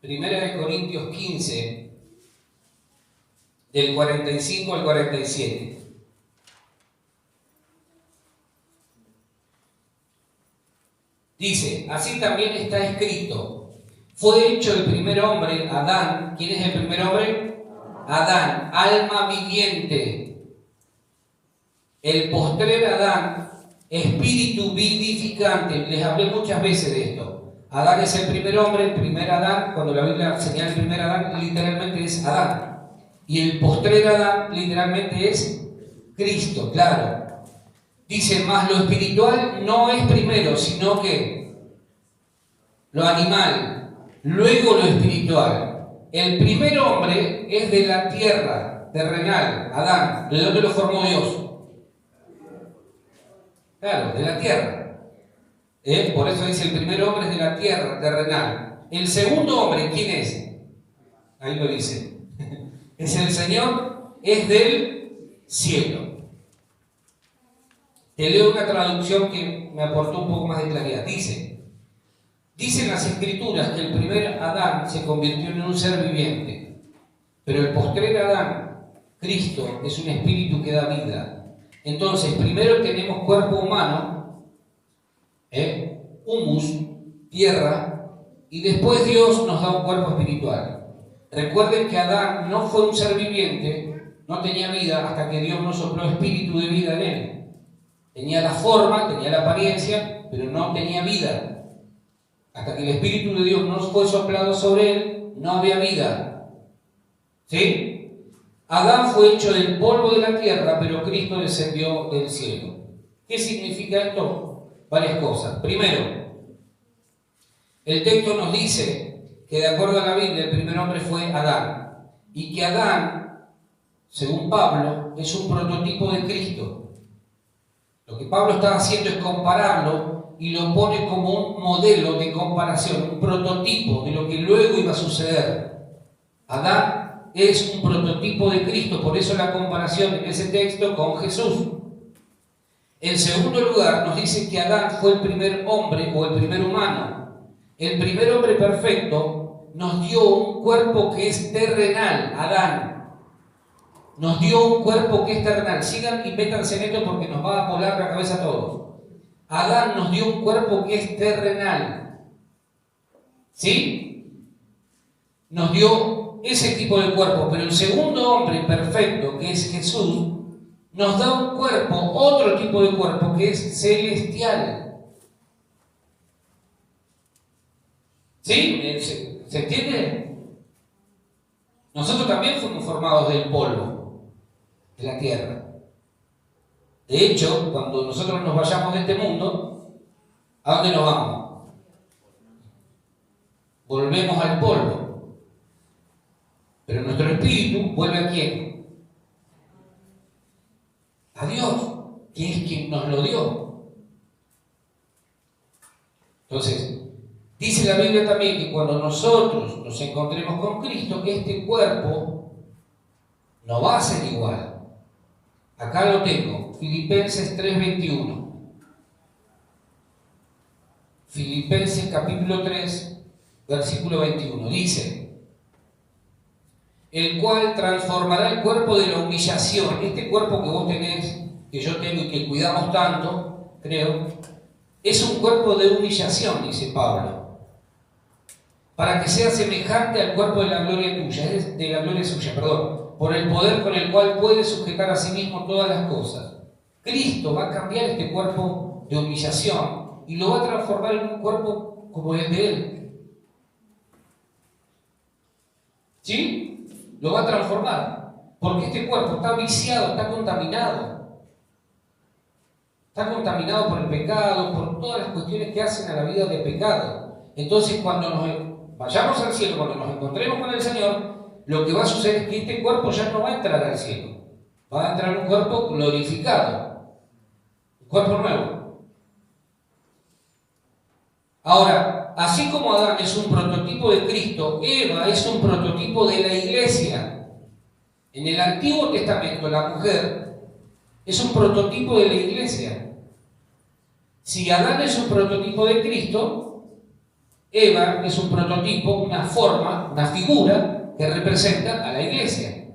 Primera de Corintios 15, del 45 al 47. Dice, así también está escrito, fue hecho el primer hombre, Adán. ¿Quién es el primer hombre? Adán, alma viviente. El postrer Adán, espíritu vivificante. Les hablé muchas veces de esto. Adán es el primer hombre, el primer Adán. Cuando la Biblia señala el primer Adán, literalmente es Adán. Y el postrer Adán, literalmente es Cristo, claro. Dice, más lo espiritual no es primero, sino que lo animal, luego lo espiritual. El primer hombre es de la tierra, terrenal, Adán. ¿De dónde lo formó Dios? Claro, de la tierra. Por eso dice, el primer hombre es de la tierra, terrenal. El segundo hombre, ¿quién es? Ahí lo dice. Es el Señor, es del cielo. Te leo una traducción que me aportó un poco más de claridad. Dicen las Escrituras que el primer Adán se convirtió en un ser viviente, pero el postrer Adán, Cristo, es un espíritu que da vida. Entonces, primero tenemos cuerpo humano, humus, tierra, y después Dios nos da un cuerpo espiritual. Recuerden que Adán no fue un ser viviente, no tenía vida hasta que Dios no sopló espíritu de vida en él. Tenía la forma, tenía la apariencia, pero no tenía vida. Hasta que el Espíritu de Dios no fue soplado sobre él, no había vida. ¿Sí? Adán fue hecho del polvo de la tierra, pero Cristo descendió del cielo. ¿Qué significa esto? Varias cosas. Primero, el texto nos dice que de acuerdo a la Biblia, el primer hombre fue Adán. Y que Adán, según Pablo, es un prototipo de Cristo. Lo que Pablo está haciendo es compararlo y lo pone como un modelo de comparación, un prototipo de lo que luego iba a suceder. Adán es un prototipo de Cristo, por eso la comparación en ese texto con Jesús. En segundo lugar, nos dice que Adán fue el primer hombre o el primer humano. El primer hombre perfecto nos dio un cuerpo que es terrenal, Adán. Nos dio un cuerpo que es terrenal. Sigan y métanse en esto porque nos va a volar la cabeza a todos. Adán nos dio un cuerpo que es terrenal. ¿Sí? Nos dio ese tipo de cuerpo. Pero el segundo hombre perfecto, que es Jesús, nos da un cuerpo, otro tipo de cuerpo, que es celestial. ¿Sí? ¿Se entiende? Nosotros también fuimos formados del polvo de la tierra. De hecho, cuando nosotros nos vayamos de este mundo, ¿a dónde nos vamos? Volvemos al polvo. Pero nuestro espíritu vuelve ¿a quién? A Dios, que es quien nos lo dio. Entonces, dice la Biblia también que cuando nosotros nos encontremos con Cristo, este cuerpo no va a ser igual. Acá lo tengo, Filipenses 3:21. Filipenses capítulo 3, versículo 21. Dice, el cual transformará el cuerpo de la humillación. Este cuerpo que vos tenés, que yo tengo y que cuidamos tanto, creo, es un cuerpo de humillación, dice Pablo, para que sea semejante al cuerpo de la gloria tuya, de la gloria suya, por el poder con el cual puede sujetar a sí mismo todas las cosas. Cristo va a cambiar este cuerpo de humillación y lo va a transformar en un cuerpo como el de Él. ¿Sí? Lo va a transformar, porque este cuerpo está viciado, está contaminado. Está contaminado por el pecado, por todas las cuestiones que hacen a la vida de pecado. Entonces, cuando nos vayamos al cielo, cuando nos encontremos con el Señor, lo que va a suceder es que este cuerpo ya no va a entrar al cielo. Va a entrar un cuerpo glorificado. Un cuerpo nuevo. Ahora, así como Adán es un prototipo de Cristo, Eva es un prototipo de la iglesia. En el Antiguo Testamento, la mujer es un prototipo de la iglesia. Si Adán es un prototipo de Cristo, Eva es un prototipo, una forma, una figura que representa a la iglesia.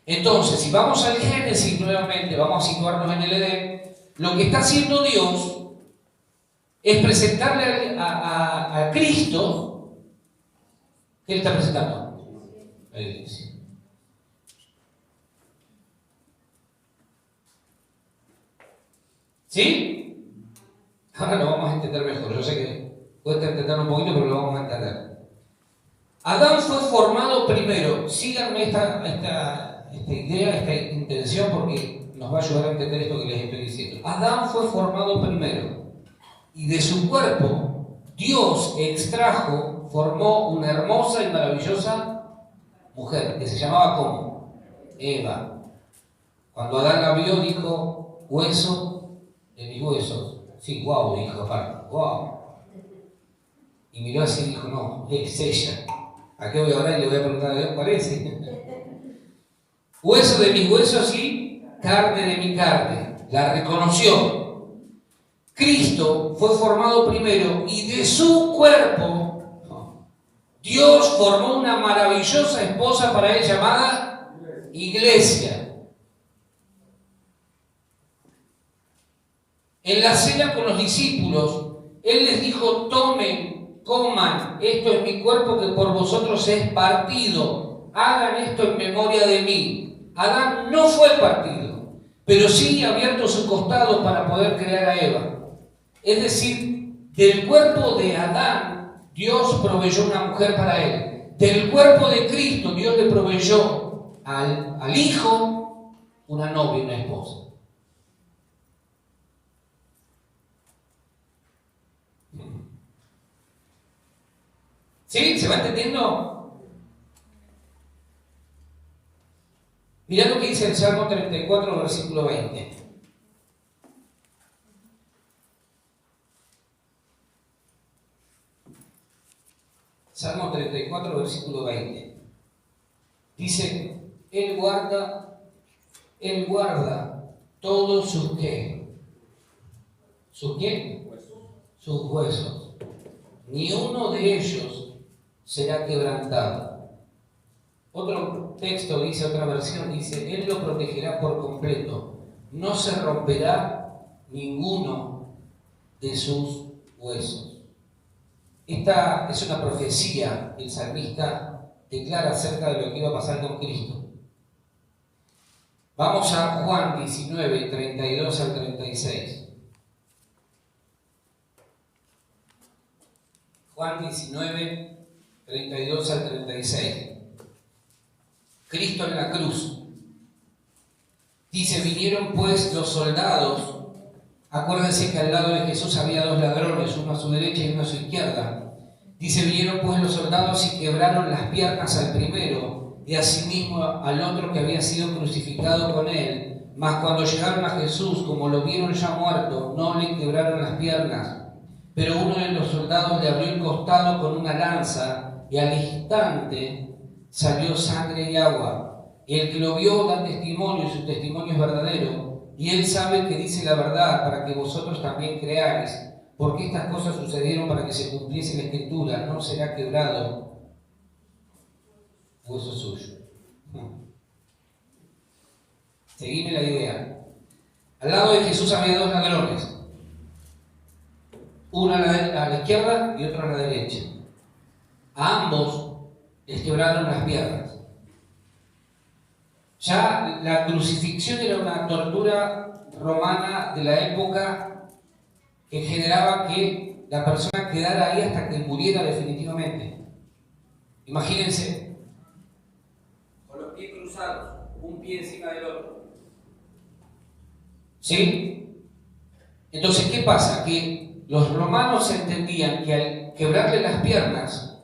Entonces, si vamos al Génesis nuevamente, vamos a situarnos en el Edén, lo que está haciendo Dios es presentarle a Cristo. ¿Qué le está presentando? La iglesia. ¿Sí? Ahora lo vamos a entender mejor. Yo sé que cuesta entenderlo un poquito, pero lo vamos a entender. Adán fue formado primero. Síganme esta idea, esta intención, porque nos va a ayudar a entender esto que les estoy diciendo. Adán fue formado primero. Y de su cuerpo, Dios extrajo, formó una hermosa y maravillosa mujer, que se llamaba ¿cómo? Eva. Cuando Adán la vio, dijo, hueso de mis huesos. Sí, guau, dijo aparte. wow. Y miró así y dijo, no, es ella. ¿A qué voy a orar y le voy a preguntar a Dios cuál es? Hueso de mis huesos y carne de mi carne. La reconoció. Cristo fue formado primero y de su cuerpo Dios formó una maravillosa esposa para él llamada Iglesia. En la cena con los discípulos, Él les dijo, tomen, coman, esto es mi cuerpo que por vosotros es partido. Hagan esto en memoria de mí. Adán no fue partido, pero sí abierto su costado para poder crear a Eva. Es decir, del cuerpo de Adán, Dios proveyó una mujer para él. Del cuerpo de Cristo, Dios le proveyó al Hijo una novia y una esposa. ¿Sí? ¿Se va entendiendo? Mirá lo que dice el Salmo 34, versículo 20. Salmo 34, versículo 20. Dice, Él guarda todos sus ¿qué? ¿Sus qué? Sus huesos. Ni uno de ellos será quebrantado. Otro texto dice, otra versión dice, Él lo protegerá por completo. No se romperá ninguno de sus huesos. Esta es una profecía que el salmista declara acerca de lo que iba a pasar con Cristo. Vamos a Juan 19, 32 al 36. Juan 19, 32 al 36. Cristo en la cruz. Dice, vinieron pues los soldados. Acuérdense que al lado de Jesús había dos ladrones, uno a su derecha y uno a su izquierda. Dice, vinieron pues los soldados y quebraron las piernas al primero y asimismo al otro que había sido crucificado con él. Mas cuando llegaron a Jesús, como lo vieron ya muerto, no le quebraron las piernas. Pero uno de los soldados le abrió el costado con una lanza y al instante salió sangre y agua. Y el que lo vio da testimonio y su testimonio es verdadero. Y él sabe que dice la verdad para que vosotros también creáis, porque estas cosas sucedieron para que se cumpliese la Escritura, no será quebrado hueso suyo. Seguime la idea. Al lado de Jesús había dos ladrones, uno a la izquierda y otro a la derecha. A ambos les quebraron las piernas. Ya la crucifixión era una tortura romana de la época que generaba que la persona quedara ahí hasta que muriera definitivamente. Imagínense, con los pies cruzados, un pie encima del otro. ¿Sí? Entonces, ¿qué pasa? Que los romanos entendían que al quebrarle las piernas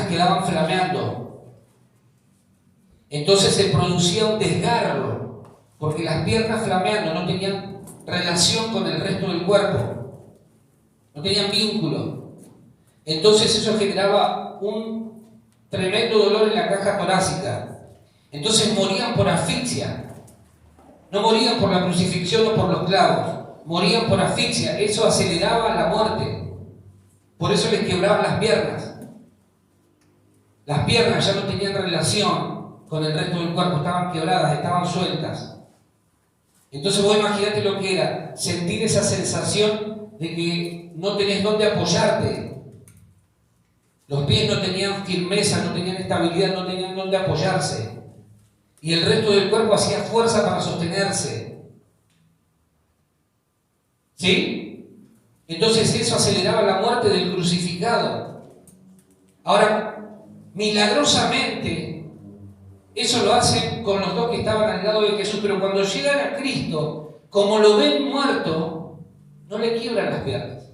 quedaban flameando. Entonces se producía un desgarro, porque las piernas flameando no tenían relación con el resto del cuerpo, no tenían vínculo. Entonces eso generaba un tremendo dolor en la caja torácica. Entonces morían por asfixia, no morían por la crucifixión o por los clavos, morían por asfixia. Eso aceleraba la muerte, por eso les quebraban las piernas. Las piernas ya no tenían relación con el resto del cuerpo, estaban quebradas, estaban sueltas. Entonces vos imaginate lo que era sentir esa sensación de que no tenés dónde apoyarte. Los pies no tenían firmeza, no tenían estabilidad, no tenían dónde apoyarse. Y el resto del cuerpo hacía fuerza para sostenerse. ¿Sí? Entonces eso aceleraba la muerte del crucificado. Ahora, milagrosamente, eso lo hacen con los dos que estaban al lado de Jesús, pero cuando llegan a Cristo, como lo ven muerto, no le quiebran las piernas.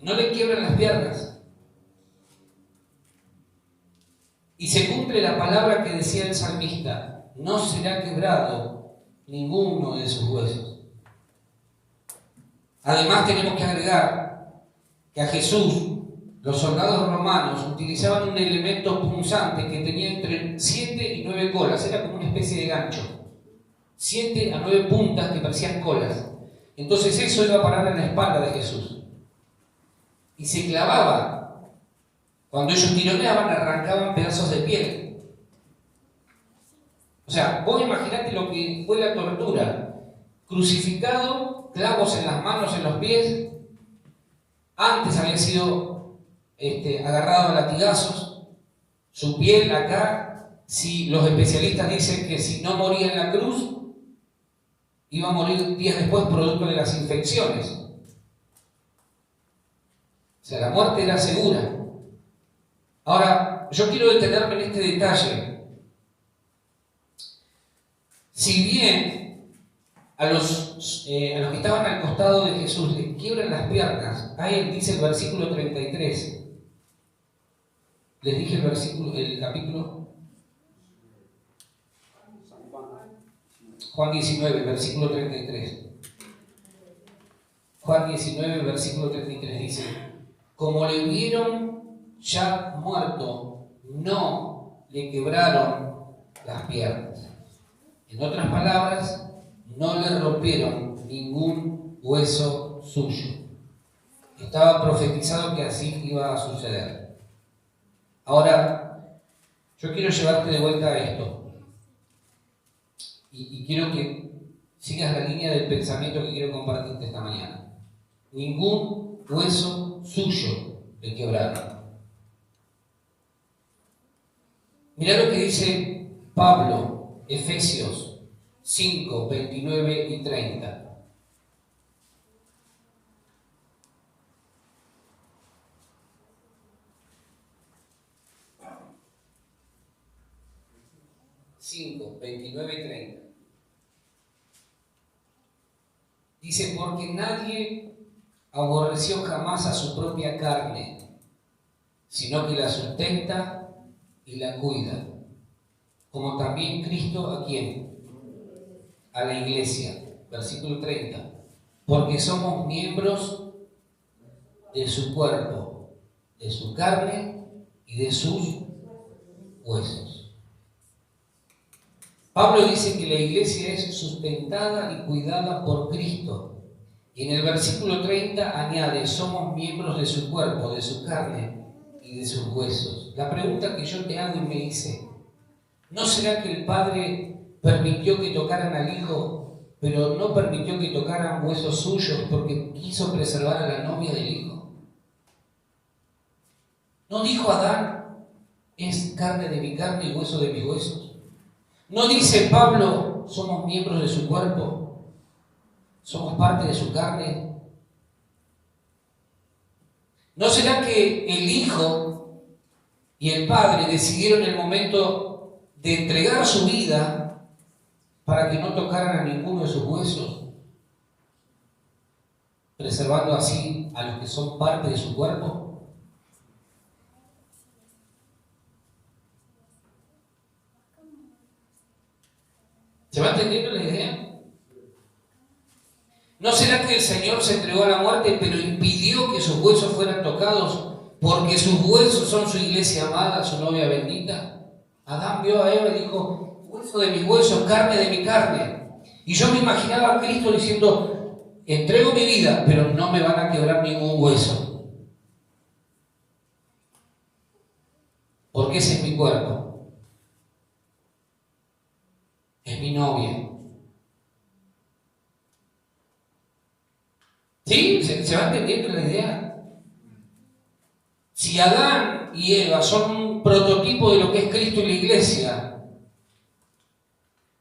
No le quiebran las piernas. Y se cumple la palabra que decía el salmista, no será quebrado ninguno de sus huesos. Además tenemos que agregar que a Jesús los soldados romanos utilizaban un elemento punzante que tenía entre 7 y 9 colas, era como una especie de gancho. 7 a 9 puntas que parecían colas. Entonces eso iba a parar en la espalda de Jesús. Y se clavaba. Cuando ellos tironeaban, arrancaban pedazos de piel. O sea, vos imaginate lo que fue la tortura. Crucificado, clavos en las manos, en los pies. Antes había sido agarrado a latigazos. Su piel acá, si los especialistas dicen que si no moría en la cruz, iba a morir días después producto de las infecciones. O sea, la muerte era segura. Ahora, yo quiero detenerme en este detalle. Si bien a los que estaban al costado de Jesús les quiebran las piernas, ahí dice el versículo 33. Les dije el capítulo. Juan 19, versículo 33. Juan 19, versículo 33 dice: como le vieron ya muerto, no le quebraron las piernas. En otras palabras, no le rompieron ningún hueso suyo. Estaba profetizado que así iba a suceder. Ahora, yo quiero llevarte de vuelta a esto. Y quiero que sigas la línea del pensamiento que quiero compartirte esta mañana. Ningún hueso suyo le quebraron. Mirá lo que dice Pablo, Efesios 5, 29 y 30. ...5, 29 y 30... dice: porque nadie aborreció jamás a su propia carne, sino que la sustenta y la cuida, como también Cristo a quién, a la iglesia. Versículo 30. Porque somos miembros de su cuerpo, de su carne y de sus huesos. Pablo dice que la iglesia es sustentada y cuidada por Cristo. Y en el versículo 30 añade: somos miembros de su cuerpo, de su carne y de sus huesos. La pregunta que yo te hago y me dice: ¿no será que el Padre permitió que tocaran al Hijo, pero no permitió que tocaran huesos suyos porque quiso preservar a la novia del Hijo? ¿No dijo Adán: es carne de mi carne y hueso de mis huesos? ¿No dice Pablo: somos miembros de su cuerpo, somos parte de su carne? ¿No será que el Hijo y el Padre decidieron en el momento de entregar su vida para que no tocaran a ninguno de sus huesos, preservando así a los que son parte de su cuerpo? ¿Se va entendiendo la idea? ¿No será que el Señor se entregó a la muerte, pero impidió que sus huesos fueran tocados, porque sus huesos son su iglesia amada, su novia bendita? Adán vio a Eva y dijo: hueso de mis huesos, carne de mi carne. Y yo me imaginaba a Cristo diciendo: entrego mi vida, pero no me van a quebrar ningún hueso, porque ese es mi cuerpo. Es mi novia. ¿Sí? ¿Se va entendiendo la idea? Si Adán y Eva son un prototipo de lo que es Cristo y la iglesia,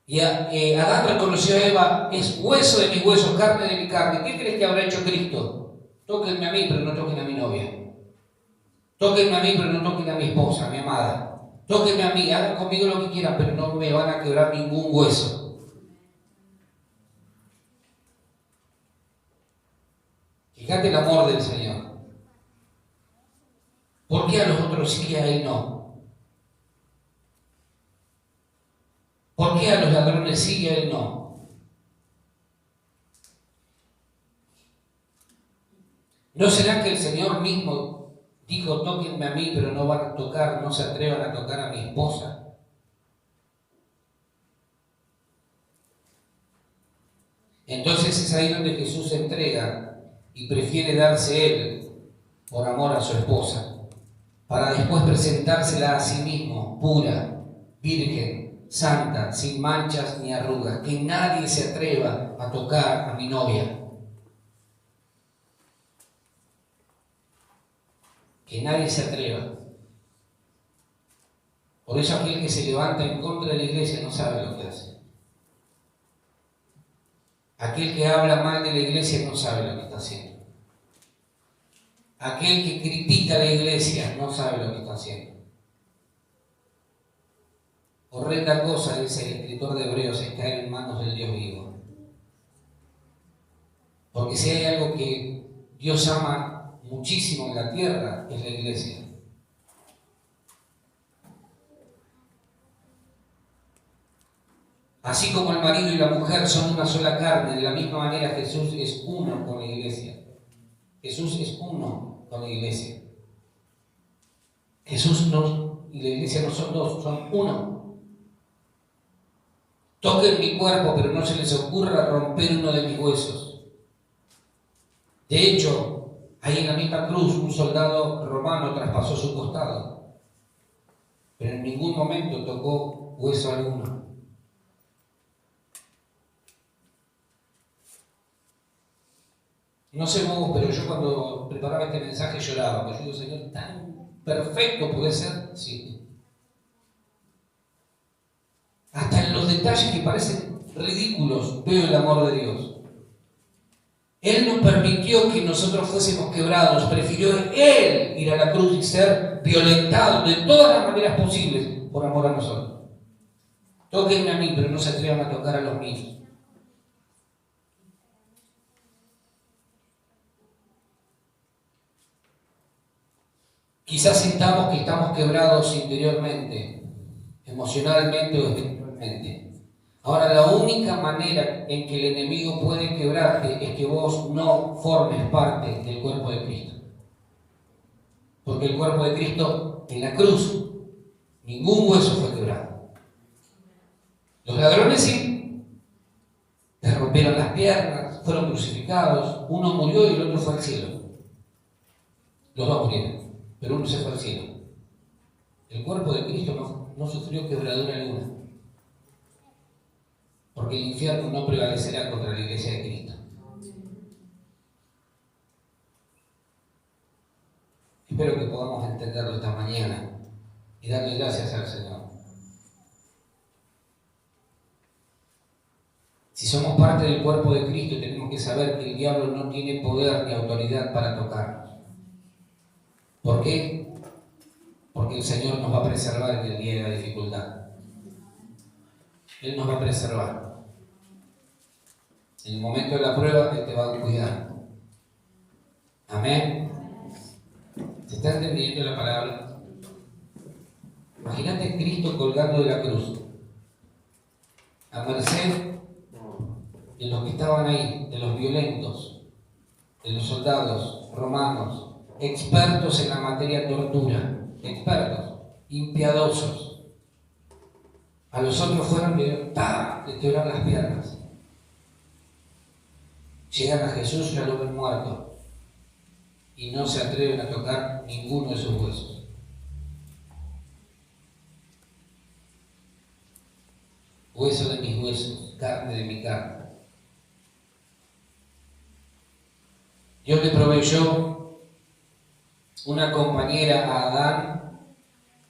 y Adán reconoció a Eva: es hueso de mis huesos, carne de mi carne, ¿qué crees que habrá hecho Cristo? Tóquenme a mí, pero no toquen a mi novia. Tóquenme a mí, pero no toquen a mi esposa, a mi amada. Tóquenme a mí, hagan conmigo lo que quieran, pero no me van a quebrar ningún hueso. Fíjate el amor del Señor. ¿Por qué a los otros sí y a Él no? ¿Por qué a los ladrones sí y a Él no? ¿No será que el Señor mismo dijo, tóquenme a mí, pero no van a tocar, no se atrevan a tocar a mi esposa? Entonces es ahí donde Jesús se entrega y prefiere darse Él por amor a su esposa, para después presentársela a sí mismo, pura, virgen, santa, sin manchas ni arrugas. Que nadie se atreva a tocar a mi novia. Que nadie se atreva. Por eso aquel que se levanta en contra de la iglesia no sabe lo que hace. Aquel que habla mal de la iglesia no sabe lo que está haciendo. Aquel que critica a la iglesia no sabe lo que está haciendo. Horrenda cosa, dice el escritor de Hebreos, es caer en manos del Dios vivo. Porque si hay algo que Dios ama muchísimo en la tierra, es la iglesia. Así como el marido y la mujer son una sola carne, de la misma manera Jesús es uno con la iglesia. Jesús es uno con la iglesia. Jesús y la iglesia no son dos, son uno. Toquen mi cuerpo, pero no se les ocurra romper uno de mis huesos. De hecho, ahí en la misma cruz un soldado romano traspasó su costado, pero en ningún momento tocó hueso alguno. No sé vos, pero yo cuando preparaba este mensaje lloraba, porque yo digo, Señor, tan perfecto puede ser, sí. Hasta en los detalles que parecen ridículos veo el amor de Dios. Él no permitió que nosotros fuésemos quebrados, prefirió Él ir a la cruz y ser violentado de todas las maneras posibles por amor a nosotros. Tóquenme a mí, pero no se atrevan a tocar a los míos. Quizás sintamos que estamos quebrados interiormente, emocionalmente o espiritualmente. Ahora, la única manera en que el enemigo puede quebrarte es que vos no formes parte del cuerpo de Cristo. Porque el cuerpo de Cristo, en la cruz, ningún hueso fue quebrado. Los ladrones sí, les rompieron las piernas, fueron crucificados, uno murió y el otro fue al cielo. Los dos murieron, pero uno se fue al cielo. El cuerpo de Cristo no sufrió quebradura alguna, porque el infierno no prevalecerá contra la iglesia de Cristo. Espero que podamos entenderlo esta mañana y darle gracias al Señor. Si somos parte del cuerpo de Cristo, tenemos que saber que el diablo no tiene poder ni autoridad para tocarnos. ¿Por qué? Porque el Señor nos va a preservar en el día de la dificultad. Él nos va a preservar. En el momento de la prueba, Él te va a cuidar. Amén. ¿Se está entendiendo la palabra? Imagínate a Cristo colgando de la cruz, a merced de los que estaban ahí, de los violentos, de los soldados romanos, expertos en la materia de tortura, expertos, impiadosos. A los otros fueron de quebrar las piernas. Llegan a Jesús y lo ven muerto y no se atreven a tocar ninguno de sus huesos. Hueso de mis huesos, carne de mi carne. Dios le proveyó una compañera a Adán,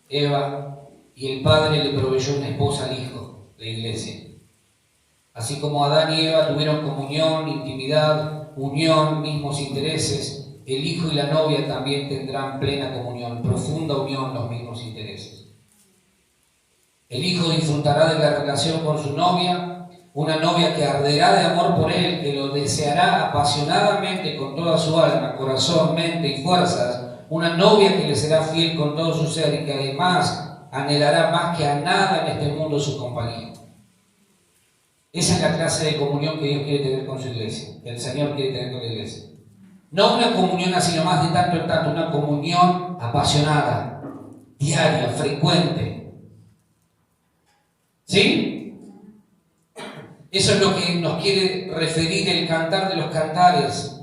Eva, y el Padre le proveyó una esposa al Hijo, la Iglesia. Así como Adán y Eva tuvieron comunión, intimidad, unión, mismos intereses, el Hijo y la novia también tendrán plena comunión, profunda unión, los mismos intereses. El Hijo disfrutará de la relación con su novia, una novia que arderá de amor por él, que lo deseará apasionadamente con toda su alma, corazón, mente y fuerzas, una novia que le será fiel con todo su ser y que además anhelará más que a nada en este mundo su compañía. Esa es la clase de comunión que Dios quiere tener con su iglesia, que el Señor quiere tener con la iglesia. No una comunión así nomás de tanto en tanto, una comunión apasionada, diaria, frecuente. ¿Sí? Eso es lo que nos quiere referir el Cantar de los Cantares.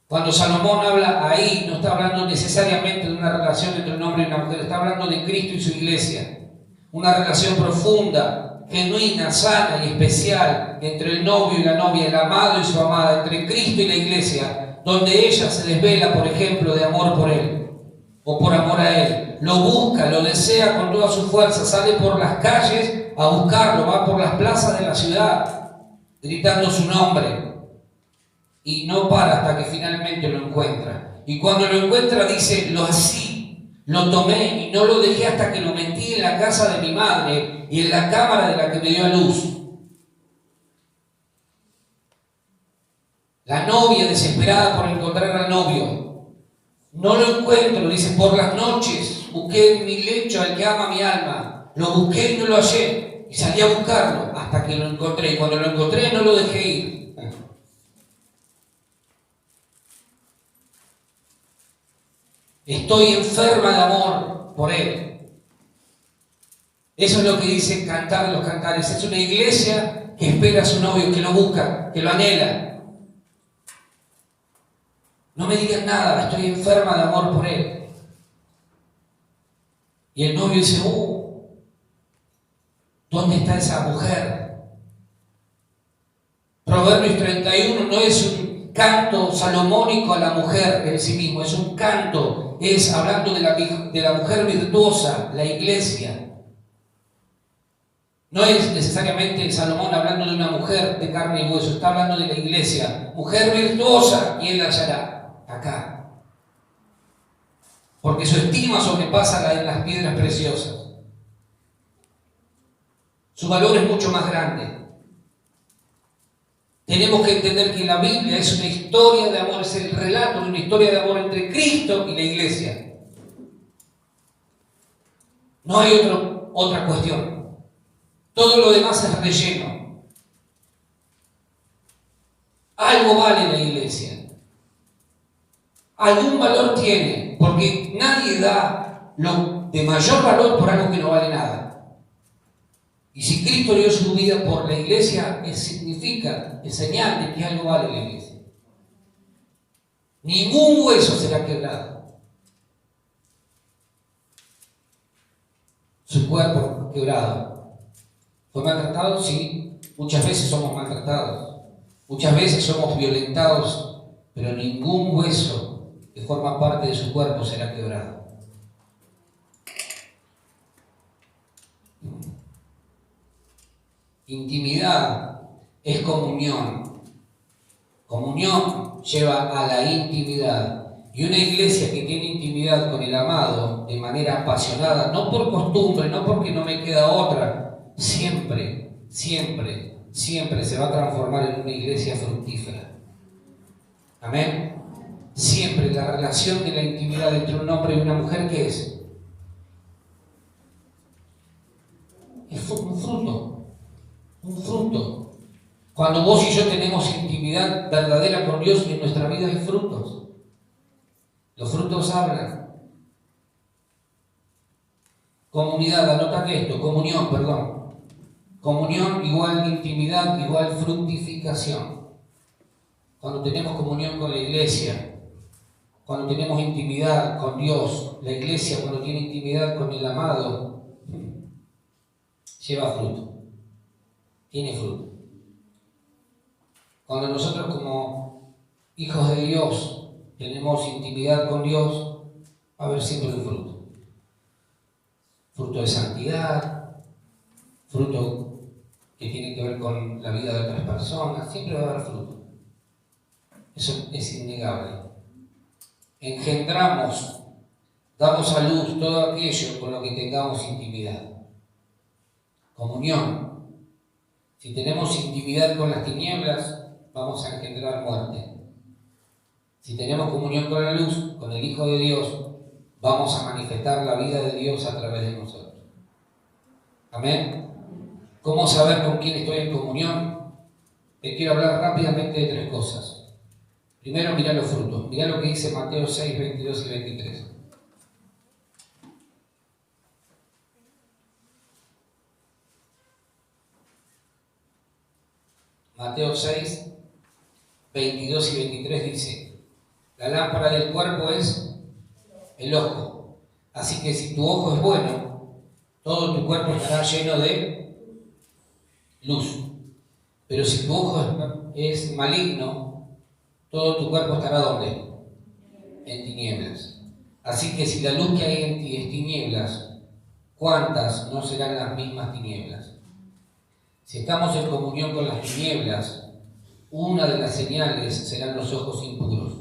Cuando Salomón habla ahí, no está hablando necesariamente de una relación entre un hombre y una mujer, está hablando de Cristo y su iglesia. Una relación profunda, genuina, sana y especial entre el novio y la novia, el amado y su amada, entre Cristo y la iglesia, donde ella se desvela, por ejemplo, de amor por él o por amor a él. Lo busca, lo desea con toda su fuerza, sale por las calles a buscarlo, va por las plazas de la ciudad, gritando su nombre. Y no para hasta que finalmente lo encuentra. Y cuando lo encuentra dice, lo así, lo tomé y no lo dejé hasta que lo metí en la casa de mi madre y en la cámara de la que me dio a luz. La novia desesperada por encontrar al novio. No lo encuentro, dice, por las noches busqué en mi lecho al que ama mi alma. Lo busqué y no lo hallé. Y salí a buscarlo hasta que lo encontré. Y cuando lo encontré no lo dejé ir. Estoy enferma de amor por él. Eso es lo que dice Cantar de los Cantares. Es una iglesia que espera a su novio, que lo busca, que lo anhela. No me digan nada, estoy enferma de amor por él. Y el novio dice, ¿dónde está esa mujer? Proverbios 31 no es un canto salomónico a la mujer en sí mismo, es un canto, es hablando de la mujer virtuosa, la iglesia. No es necesariamente Salomón hablando de una mujer de carne y hueso, está hablando de la iglesia. Mujer virtuosa, ¿quién la hallará? Acá. Porque su estima sobrepasa la de las piedras preciosas. Su valor es mucho más grande. Tenemos que entender que la Biblia es una historia de amor, es el relato de una historia de amor entre Cristo y la iglesia. No hay otra cuestión. Todo lo demás es relleno. Algo vale la iglesia. Algún valor tiene, porque nadie da lo de mayor valor por algo que no vale nada. Y si Cristo dio su vida por la iglesia, significa, es señal de que algo vale la iglesia. Ningún hueso será quebrado. Su cuerpo quebrado. ¿Fue maltratado? Sí. Muchas veces somos maltratados. Muchas veces somos violentados, pero ningún hueso que forma parte de su cuerpo será quebrado. Intimidad es comunión. Comunión lleva a la intimidad. Y una iglesia que tiene intimidad con el amado de manera apasionada, no por costumbre, no porque no me queda otra, siempre se va a transformar en una iglesia fructífera. Amén. Siempre la relación de la intimidad entre un hombre y una mujer, ¿qué es? Es un fruto. Un fruto. Cuando vos y yo tenemos intimidad verdadera con Dios, en nuestra vida hay frutos. Los frutos hablan. Comunidad, anótate esto, Comunión igual intimidad, igual fructificación. Cuando tenemos comunión con la iglesia, cuando tenemos intimidad con Dios, la iglesia cuando tiene intimidad con el amado, lleva fruto. Tiene fruto. Cuando nosotros como hijos de Dios tenemos intimidad con Dios, va a haber siempre un fruto. Fruto de santidad, fruto que tiene que ver con la vida de otras personas, siempre va a haber fruto. Eso es innegable. Engendramos, damos a luz todo aquello con lo que tengamos intimidad. Comunión. Si tenemos intimidad con las tinieblas, vamos a engendrar muerte. Si tenemos comunión con la luz, con el Hijo de Dios, vamos a manifestar la vida de Dios a través de nosotros. Amén. ¿Cómo saber con quién estoy en comunión? Te quiero hablar rápidamente de 3 cosas. Primero mirá los frutos. Mirá lo que dice Mateo 6, 22 y 23. Mateo 6, 22 y 23 dice: la lámpara del cuerpo es el ojo. Así que si tu ojo es bueno, todo tu cuerpo estará lleno de luz. Pero si tu ojo es maligno, todo tu cuerpo estará ¿dónde? En tinieblas. Así que si la luz que hay en ti es tinieblas, ¿cuántas no serán las mismas tinieblas? Si estamos en comunión con las tinieblas, una de las señales serán los ojos impuros.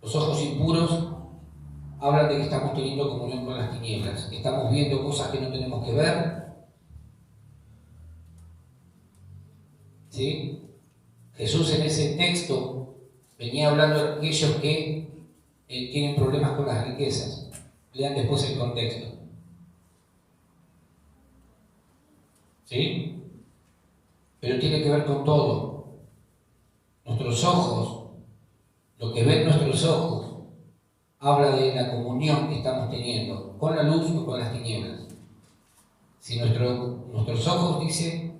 Los ojos impuros hablan de que estamos teniendo comunión con las tinieblas, que estamos viendo cosas que no tenemos que ver. ¿Sí? Jesús en ese texto venía hablando de aquellos que tienen problemas con las riquezas. Lean después el contexto. ¿Sí? Pero tiene que ver con todo. Nuestros ojos, lo que ven nuestros ojos, habla de la comunión que estamos teniendo con la luz o con las tinieblas. Si nuestros ojos, dice,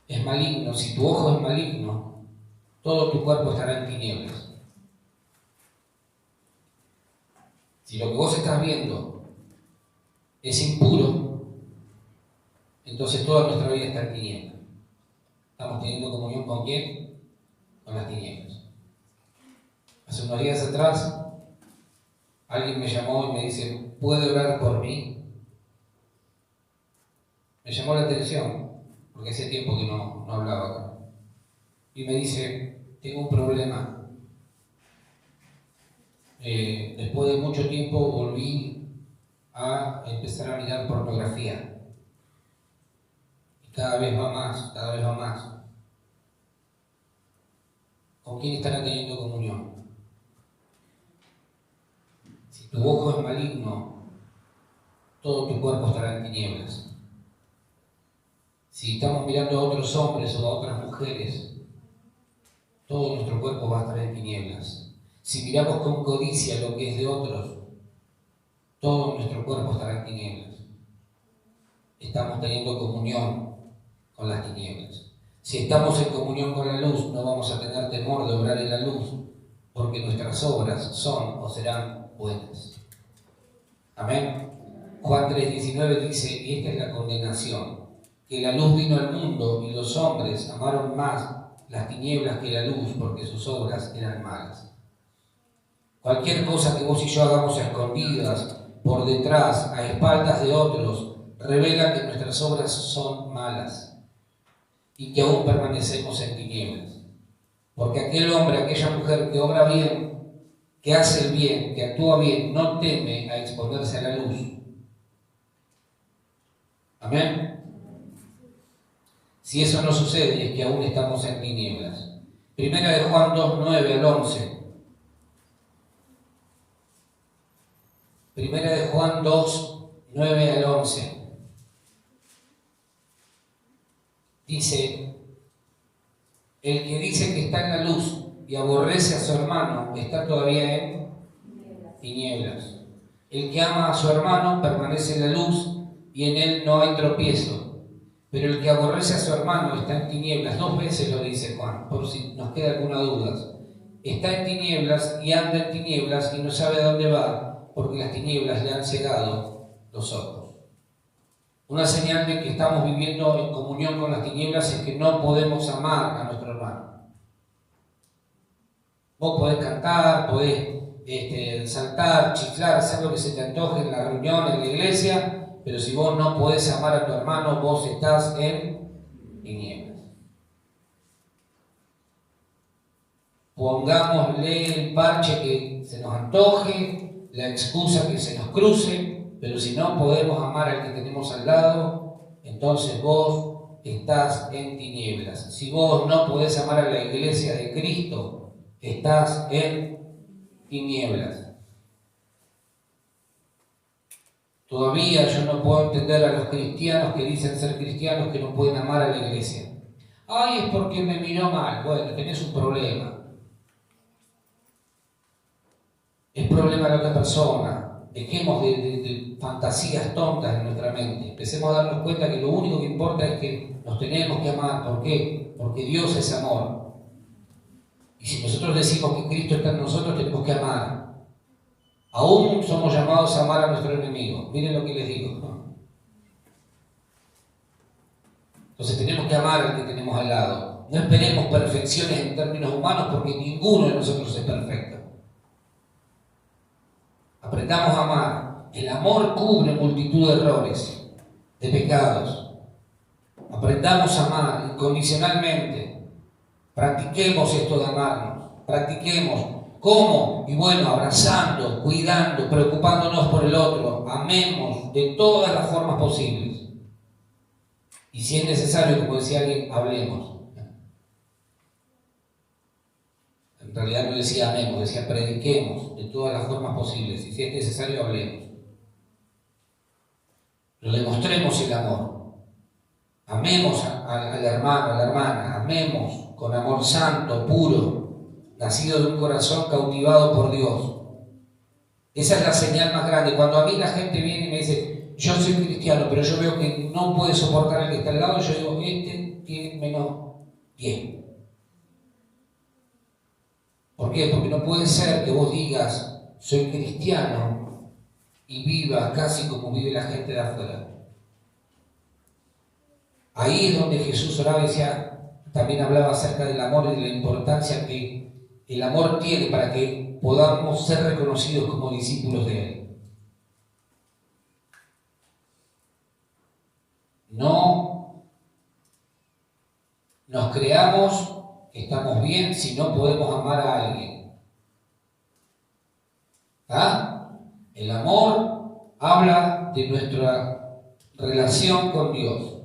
es maligno, si tu ojo es maligno, todo tu cuerpo estará en tinieblas. Si lo que vos estás viendo es impuro, entonces toda nuestra vida está en tinieblas. ¿Estamos teniendo comunión con quién? Con las tinieblas. Hace unos días atrás, alguien me llamó y me dice: ¿puede orar por mí? Me llamó la atención, porque hacía tiempo que no hablaba acá. Y me dice: tengo un problema. Después de mucho tiempo volví a empezar a mirar pornografía. Y cada vez va más, cada vez va más. ¿Con quién estará teniendo comunión? Si tu ojo es maligno, todo tu cuerpo estará en tinieblas. Si estamos mirando a otros hombres o a otras mujeres, todo nuestro cuerpo va a estar en tinieblas. Si miramos con codicia lo que es de otros, todo nuestro cuerpo estará en tinieblas. Estamos teniendo comunión con las tinieblas. Si estamos en comunión con la luz, no vamos a tener temor de obrar en la luz, porque nuestras obras son o serán buenas. Amén. Juan 3:19 dice: y esta es la condenación, que la luz vino al mundo y los hombres amaron más las tinieblas que la luz, porque sus obras eran malas. Cualquier cosa que vos y yo hagamos a escondidas, por detrás, a espaldas de otros, revela que nuestras obras son malas y que aún permanecemos en tinieblas. Porque aquel hombre, aquella mujer que obra bien, que hace el bien, que actúa bien, no teme a exponerse a la luz. Amén. Si eso no sucede, es que aún estamos en tinieblas. Primera de Juan 2, 9 al 11. Primera de Juan 2, 9 al 11. Dice: el que dice que está en la luz y aborrece a su hermano está todavía en tinieblas. El que ama a su hermano permanece en la luz y en él no hay tropiezo. Pero el que aborrece a su hermano está en tinieblas. 2 veces lo dice Juan, por si nos queda alguna duda. Está en tinieblas y anda en tinieblas y no sabe a dónde va, porque las tinieblas le han cegado los ojos. Una señal de que estamos viviendo en comunión con las tinieblas es que no podemos amar a nuestro hermano. Vos podés cantar, podés saltar, chiflar, hacer lo que se te antoje en la reunión, en la iglesia, pero si vos no podés amar a tu hermano, vos estás en tinieblas. Pongámosle el parche que se nos antoje, la excusa que se nos cruce, pero si no podemos amar al que tenemos al lado, entonces vos estás en tinieblas. Si vos no podés amar a la iglesia de Cristo, estás en tinieblas. Todavía yo no puedo entender a los cristianos que dicen ser cristianos que no pueden amar a la iglesia. Ay, es porque me miró mal. Bueno, tenés un problema. Es problema de la otra persona. Dejemos de fantasías tontas en nuestra mente. Empecemos a darnos cuenta que lo único que importa es que nos tenemos que amar. ¿Por qué? Porque Dios es amor. Y si nosotros decimos que Cristo está en nosotros, tenemos que amar. Aún somos llamados a amar a nuestro enemigo. Miren lo que les digo. Entonces tenemos que amar al que tenemos al lado. No esperemos perfecciones en términos humanos porque ninguno de nosotros es perfecto. Aprendamos a amar. El amor cubre multitud de errores, de pecados. Aprendamos a amar incondicionalmente. Practiquemos esto de amarnos. Practiquemos. ¿Cómo? Y bueno, abrazando, cuidando, preocupándonos por el otro. Amemos de todas las formas posibles. Y si es necesario, como decía alguien, hablemos. En realidad no decía amemos, decía prediquemos de todas las formas posibles. Y si es necesario, hablemos. Lo demostremos el amor. Amemos al hermano, a la hermana. Amemos con amor santo, puro, nacido de un corazón cautivado por Dios. Esa es la señal más grande. Cuando a mí la gente viene y me dice, yo soy cristiano, pero yo veo que no puede soportar al que está al lado, yo digo, este tiene menos 10. ¿Por qué? Porque no puede ser que vos digas, soy cristiano, y vivas casi como vive la gente de afuera. Ahí es donde Jesús oraba y decía, también hablaba acerca del amor y de la importancia que el amor tiene para que podamos ser reconocidos como discípulos de Él. No nos creamos que estamos bien si no podemos amar a alguien. ¿Ah? El amor habla de nuestra relación con Dios.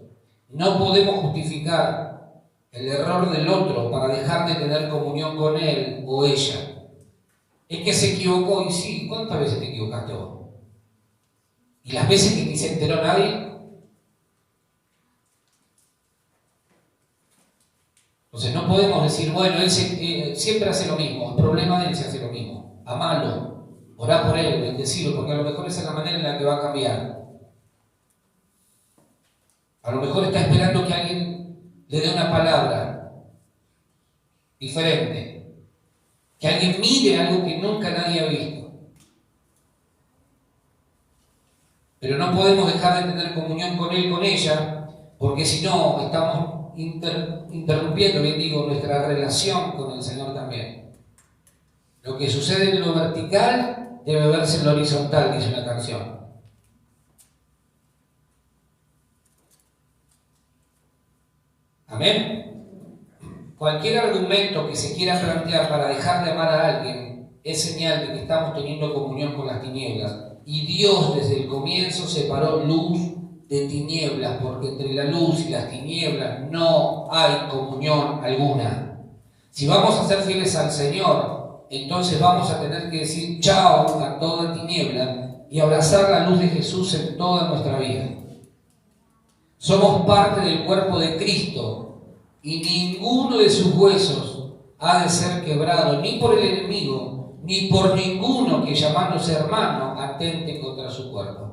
No podemos justificar el error del otro para dejar de tener comunión con él o ella. Es que se equivocó, y sí, ¿cuántas veces te equivocaste vos? ¿Y las veces que ni se enteró nadie? Entonces no podemos decir, bueno, él siempre hace lo mismo, el problema de él se hace lo mismo. Amalo, orá por él, bendecilo, porque a lo mejor esa es la manera en la que va a cambiar. A lo mejor está esperando que alguien le dé una palabra diferente, que alguien mire algo que nunca nadie ha visto. Pero no podemos dejar de tener comunión con él, con ella, porque si no, estamos interrumpiendo, bien digo, nuestra relación con el Señor también. Lo que sucede en lo vertical debe verse en lo horizontal, dice una canción. Amén. Cualquier argumento que se quiera plantear para dejar de amar a alguien es señal de que estamos teniendo comunión con las tinieblas. Y Dios desde el comienzo separó luz de tinieblas, porque entre la luz y las tinieblas no hay comunión alguna. Si vamos a ser fieles al Señor, entonces vamos a tener que decir chao a toda tiniebla y abrazar la luz de Jesús en toda nuestra vida. Somos parte del cuerpo de Cristo y ninguno de sus huesos ha de ser quebrado, ni por el enemigo, ni por ninguno que llamándose hermano atente contra su cuerpo.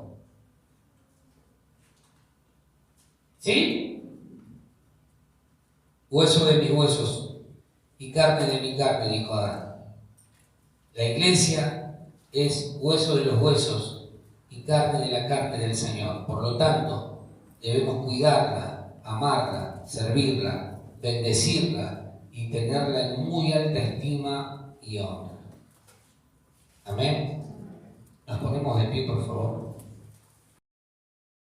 ¿Sí? Hueso de mis huesos y carne de mi carne, dijo Adán. La iglesia es hueso de los huesos y carne de la carne del Señor. Por lo tanto, debemos cuidarla, amarla, servirla, bendecirla y tenerla en muy alta estima y honra. Amén. Nos ponemos de pie, por favor.